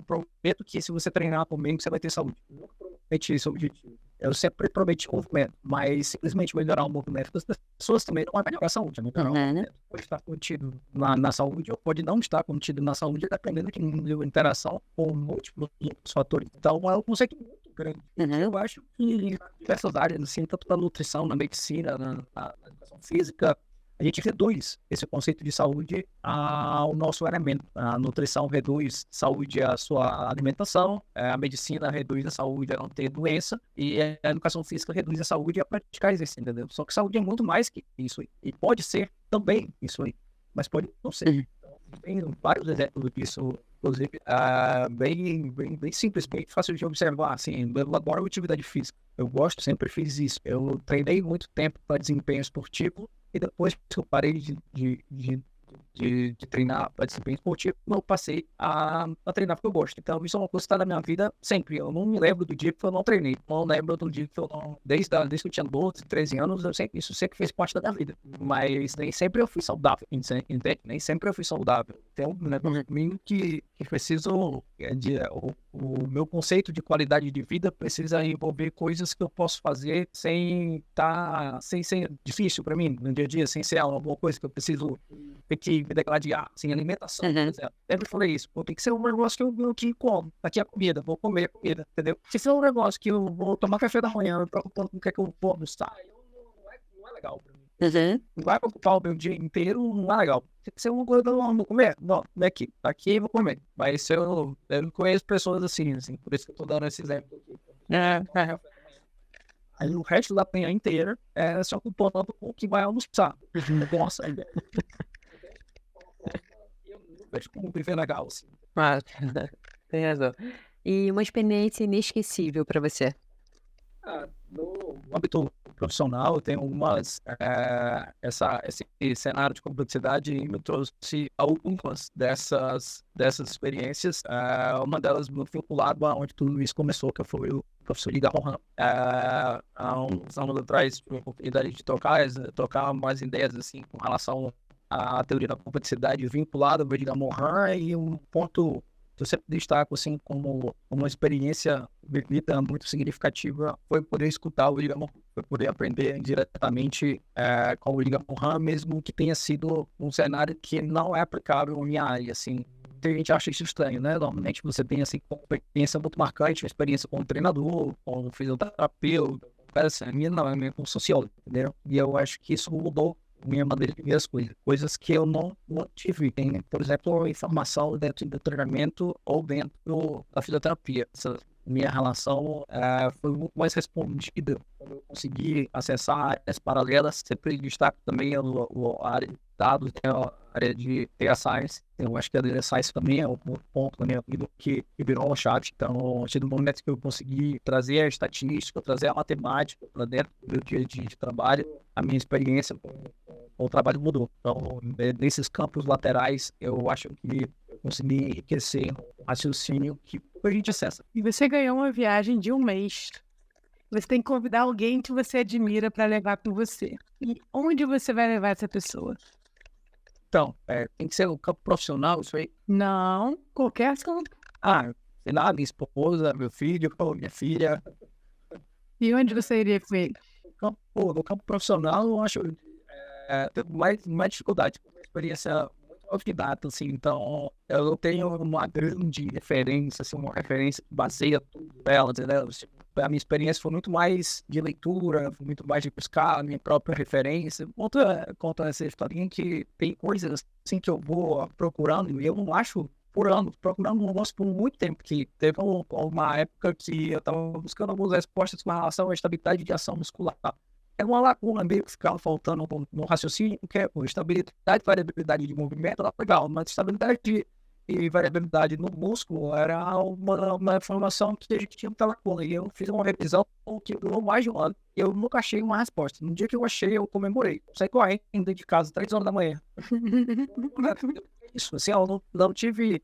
prometo que se você treinar comigo, você vai ter saúde. Eu nunca prometi esse objetivo. Eu sempre prometi movimento, mas simplesmente melhorar o movimento das pessoas também não é melhorar a saúde. Melhorar o movimento pode estar contido na saúde ou pode não estar contido na saúde, dependendo de interação com múltiplos fatores. Então, é um conceito muito grande. Eu acho que em diversas áreas, assim, tanto na nutrição, na medicina, na educação física, a gente reduz esse conceito de saúde ao nosso elemento. A nutrição reduz saúde à sua alimentação, a medicina reduz a saúde a não ter doença, e a educação física reduz a saúde a praticar exercício, entendeu? Só que saúde é muito mais que isso aí. E pode ser também isso aí, mas pode não ser. Então, tem vários exemplos disso, inclusive, bem simples, bem fácil de observar. Assim, eu adoro atividade física. Eu gosto, sempre fiz isso. Eu treinei muito tempo para desempenho esportivo, e depois que eu parei de de treinar para disciplina esportiva, eu passei a treinar porque eu gosto. Então, isso é uma coisa que está na minha vida sempre. Eu não me lembro do dia que eu não treinei. Não lembro do dia que eu não... Desde que eu tinha 12, 13 anos, isso sempre fez parte da minha vida. Mas nem sempre eu fui saudável, entende? Nem sempre eu fui saudável. Tem um negócio comigo que preciso... O meu conceito de qualidade de vida precisa envolver coisas que eu posso fazer sem ser difícil para mim no dia a dia, sem ser alguma coisa que eu preciso ter que me degladiar, sem alimentação, por exemplo. Sempre falei isso, tem que ser um negócio que eu como, aqui é a comida, vou comer a comida, entendeu? Se for um negócio que eu vou tomar café da manhã, me preocupando com o que é que eu vou almoçar, não é legal para mim. Não vai ocupar o meu dia inteiro, não é legal. Tem que ser uma coisa que eu não vou comer. Não é aqui eu vou comer. Mas eu conheço pessoas assim, por isso que eu tô dando esse exemplo aqui. Aí o resto da manhã inteira é se ocupando com o que vai almoçar. Nossa, eu não vejo como viver legal assim. Mas, tem razão. E uma experiência inesquecível para você? No âmbito profissional, eu tenho esse cenário de complexidade me trouxe algumas dessas experiências. Uma delas muito vinculada a onde tudo isso começou, que foi o professor Liga Mohan. Há uns anos atrás, tive a oportunidade de trocar mais ideias assim, com relação à teoria da complexidade vinculada ao Liga Mohan, e um ponto eu sempre destaco assim como uma experiência vivida muito significativa foi poder escutar o William Mohan, foi poder aprender diretamente com o William Mohan, mesmo que tenha sido um cenário que não é aplicável à minha área, assim. Muita gente acha isso estranho, né? Normalmente você tem assim uma experiência muito marcante, uma experiência como treinador, como fisioterapeuta, a minha não, é minha como sociólogo, entendeu? E eu acho que isso mudou minha maneira de ver as coisas que eu não tive. Tem, por exemplo, informação dentro do treinamento ou dentro da fisioterapia. Essa minha relação foi muito mais respondida quando eu consegui acessar áreas paralelas. Sempre destaco também a área de dados, a área de data science. Eu acho que a data science também é um ponto na minha vida que virou uma chave. Então, a partir do momento que eu consegui trazer a estatística, trazer a matemática para dentro do meu dia a dia de trabalho, a minha experiência com o trabalho mudou. Então, nesses campos laterais, eu acho que eu consegui enriquecer um raciocínio que a gente acessa. E você ganhou uma viagem de um mês. Você tem que convidar alguém que você admira para levar com você. E onde você vai levar essa pessoa? Então, tem que ser um campo profissional, isso aí? Não, qualquer campo. Sei lá, minha esposa, meu filho, minha filha. E onde você iria com ele? No campo profissional, eu acho tenho mais dificuldade, uma experiência muito autodidata, assim, então eu não tenho uma grande referência, assim, uma referência que baseia tudo nela, entendeu? A minha experiência foi muito mais de leitura, foi muito mais de buscar a minha própria referência. Conta essa historinha que tem coisas assim que eu vou procurando e eu não acho procurando um negócio por muito tempo, que teve uma época que eu estava buscando algumas respostas com relação à estabilidade de ação muscular. É uma lacuna meio que ficava faltando no raciocínio, que é estabilidade e variabilidade de movimento, era legal, mas estabilidade e variabilidade no músculo era uma informação que a gente tinha muita lacuna. E eu fiz uma revisão que durou mais de um ano e eu nunca achei uma resposta. No dia que eu achei, eu comemorei. Eu saí correndo de casa, 3 horas da manhã. Isso, assim, eu não tive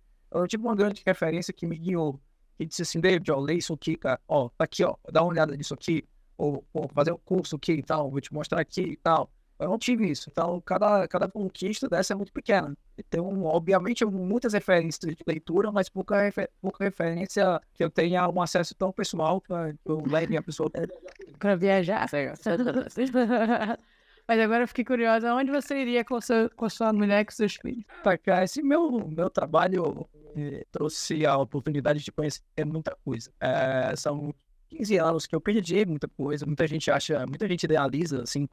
uma grande referência que me guiou, que disse assim, David, lê isso aqui, cara, tá aqui, dá uma olhada nisso aqui, ou fazer um curso aqui e tal, vou te mostrar aqui e tal. Eu não tive isso, então cada conquista dessa é muito pequena. Então, obviamente, eu tenho muitas referências de leitura, mas pouca referência que eu tenha um acesso tão pessoal que eu leve a pessoa para viajar. Mas agora eu fiquei curiosa, onde você iria com sua mulher e com seus filhos? Esse meu trabalho trouxe a oportunidade de conhecer muita coisa. São 15 anos que eu perdi muita coisa, muita gente idealiza, assim,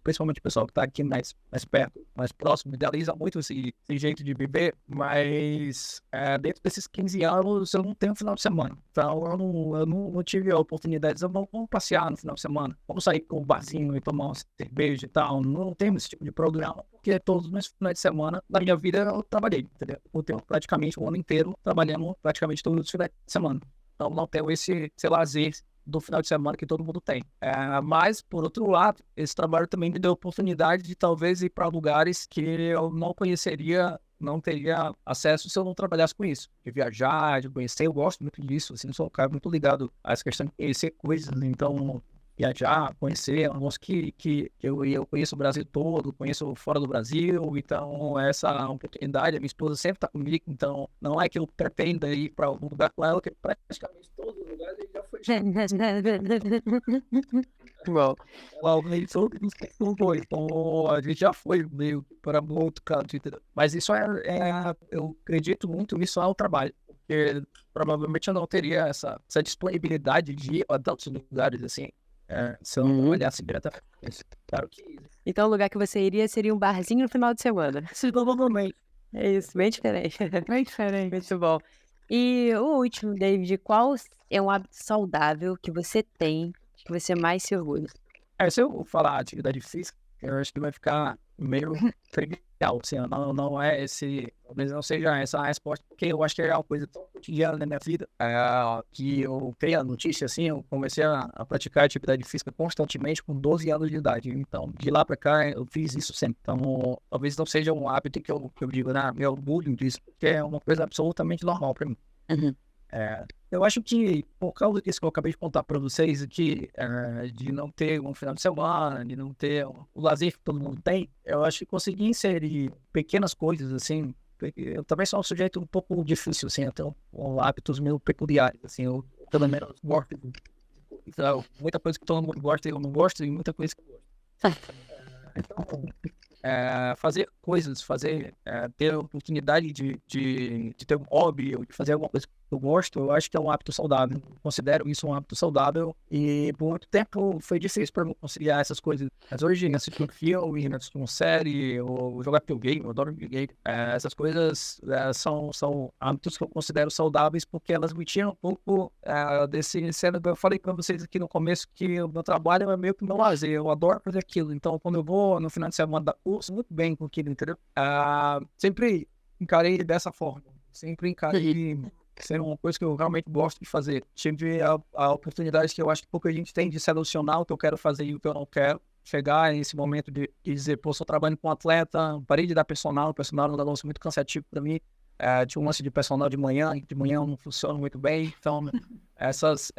principalmente o pessoal que está aqui mais perto, mais próximo, idealiza muito esse jeito de viver, mas dentro desses 15 anos eu não tenho final de semana, então eu não tive a oportunidade de vamos passear no final de semana, vamos sair com um barzinho e tomar uma cerveja e tal, não temos esse tipo de programa, porque todos os meus finais de semana da minha vida eu trabalhei, entendeu? Eu tenho praticamente o ano inteiro trabalhando praticamente todos os finais de semana. Então, não tenho esse lazer do final de semana que todo mundo tem. Mas, por outro lado, esse trabalho também me deu a oportunidade de talvez ir para lugares que eu não conheceria, não teria acesso se eu não trabalhasse com isso. De viajar, de conhecer, eu gosto muito disso, assim, sou um cara muito ligado a essa questão de conhecer coisas, então viajar, conhecer, é um negócio que eu conheço o Brasil todo, conheço fora do Brasil, então essa oportunidade, a minha esposa sempre está comigo, então não é que eu pretenda ir para algum lugar com ela, que praticamente todos os lugares ele já foi. Bom, Então a gente já foi meio para muito canto, entendeu? Mas isso eu acredito muito, isso é o trabalho, porque provavelmente eu não teria essa disponibilidade de ir a tantos lugares assim. Se eu não olhasse diretamente. Claro que. então o lugar que você iria seria um barzinho no final de semana. Provavelmente. É isso, bem diferente. Bem diferente. Muito bom. E o último, David, qual é um hábito saudável que você tem, que você mais se orgulha? Se eu falar atividade física, eu acho que vai ficar meio trivial, assim, não é esse, talvez não seja essa a resposta, porque eu acho que é uma coisa tão cotidiana na minha vida, que eu tenho a notícia, assim, eu comecei a praticar atividade física constantemente com 12 anos de idade, então, de lá pra cá, eu fiz isso sempre, então, talvez não seja um hábito que eu digo, meu orgulho disso, porque é uma coisa absolutamente normal pra mim. Eu acho que, por causa disso que eu acabei de contar para vocês aqui, de não ter um final de semana, de não ter o lazer que todo mundo tem, eu acho que consegui inserir pequenas coisas, assim, eu também sou um sujeito um pouco difícil, assim, eu tenho hábitos meio peculiares, assim, eu pelo menos gosto então, muita coisa que todo mundo gosta eu não gosto, e muita coisa que eu gosto. Então, fazer coisas, ter a oportunidade de ter um hobby, ou de fazer alguma coisa que eu gosto, eu acho que é um hábito saudável. Eu considero isso um hábito saudável e por muito tempo foi difícil para mim conciliar essas coisas. Mas hoje, assistir um filme, assistir uma série, ou jogar videogame, eu adoro videogame. Essas coisas são hábitos que eu considero saudáveis porque elas me tiram um pouco desse cena. Eu falei para vocês aqui no começo que o meu trabalho é meio que meu lazer, eu adoro fazer aquilo. Então, quando eu vou no final de semana da curso, muito bem com aquilo, entendeu? Sempre encarei dessa forma. Sempre encarei ser uma coisa que eu realmente gosto de fazer. Tive a oportunidade que eu acho que pouca gente tem de selecionar o que eu quero fazer e o que eu não quero. Chegar nesse momento de dizer, pô, estou trabalhando com um atleta, parei de dar personal, o personal é um negócio muito cansativo para mim. Tinha um lance de personal de manhã não funciona muito bem. Então, essas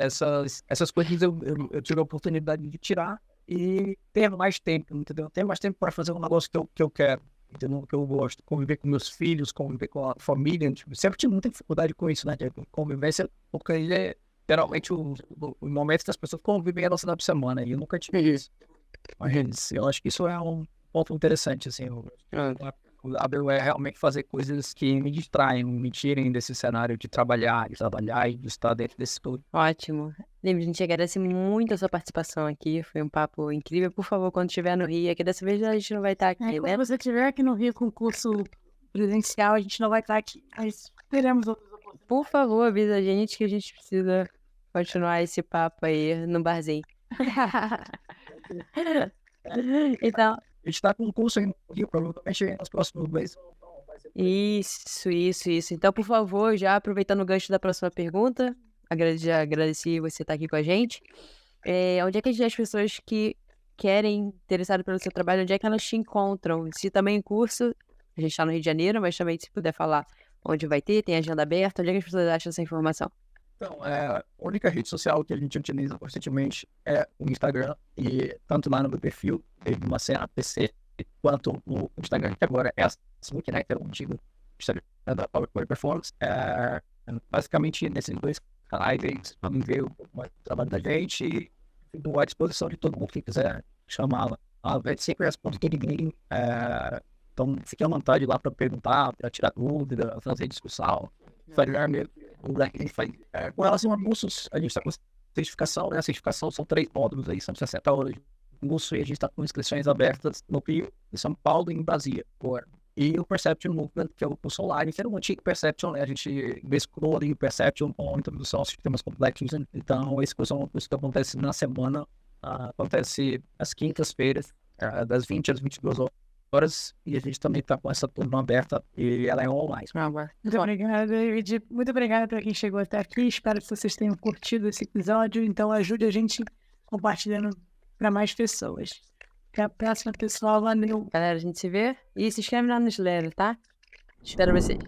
coisas eu tive a oportunidade de tirar e ter mais tempo, entendeu? Ter mais tempo para fazer um negócio que eu quero, entendeu? Que eu gosto, conviver com meus filhos, conviver com a família. Sempre tive muita dificuldade com isso, né? De convivência, porque ele é geralmente o momento que as pessoas convivem no final de semana, e eu nunca tive isso. Mas eu acho que isso é um ponto interessante, assim. O hábito é realmente fazer coisas que me distraem, me tirem desse cenário de trabalhar e de estar dentro desse tudo. Ótimo. David, a gente agradece muito a sua participação aqui. Foi um papo incrível. Por favor, quando estiver no Rio, aqui dessa vez a gente não vai estar aqui, né? Quando você estiver aqui no Rio com curso presencial, a gente não vai estar aqui. Mas teremos outras oportunidades. Por favor, avisa a gente que a gente precisa continuar esse papo aí no barzinho. Então, A gente está com um curso aí no Rio, provavelmente nos próximos meses. Isso. Então, por favor, já aproveitando o gancho da próxima pergunta, já agradeci você estar aqui com a gente. Onde é que as pessoas que querem, interessadas pelo seu trabalho, onde é que elas te encontram? Se também em curso, a gente está no Rio de Janeiro, mas também se puder falar onde vai ter, tem agenda aberta, onde é que as pessoas acham essa informação? Então, a única rede social que a gente utiliza constantemente é o Instagram, e tanto lá no meu perfil, teve uma cena PC, quanto o Instagram, que agora é a Facebook, né, que era o antigo Instagram da PowerPoint Performance. Basicamente, nesses dois canais, vocês podem ver o trabalho da gente e fico à disposição de todo mundo que quiser chamar. A gente sempre responde todo mundo. Então, fique à vontade lá para perguntar, para tirar dúvida, fazer discussão. Com relação a cursos, a gente está com certificação, né? A certificação são 3 módulos aí, são 60 horas de curso, e a gente está com inscrições abertas no Rio, em São Paulo e em Brasília agora. E o Perception Movement, que é o curso online, que era um antigo Perception, né? A gente mesclou ali o Perception com introdução aos sistemas complexos, né? Então, esse curso é um curso que acontece na semana, acontece às quintas-feiras, das 20 às 22 horas. horas, e a gente também está com essa turma aberta e ela é online. Muito obrigada, David. Muito obrigada para quem chegou até aqui. Espero que vocês tenham curtido esse episódio. Então, ajude a gente compartilhando para mais pessoas. Até a próxima, pessoal. Valeu. Galera, a gente se vê. E se inscreve na newsletter, tá? Espero vocês.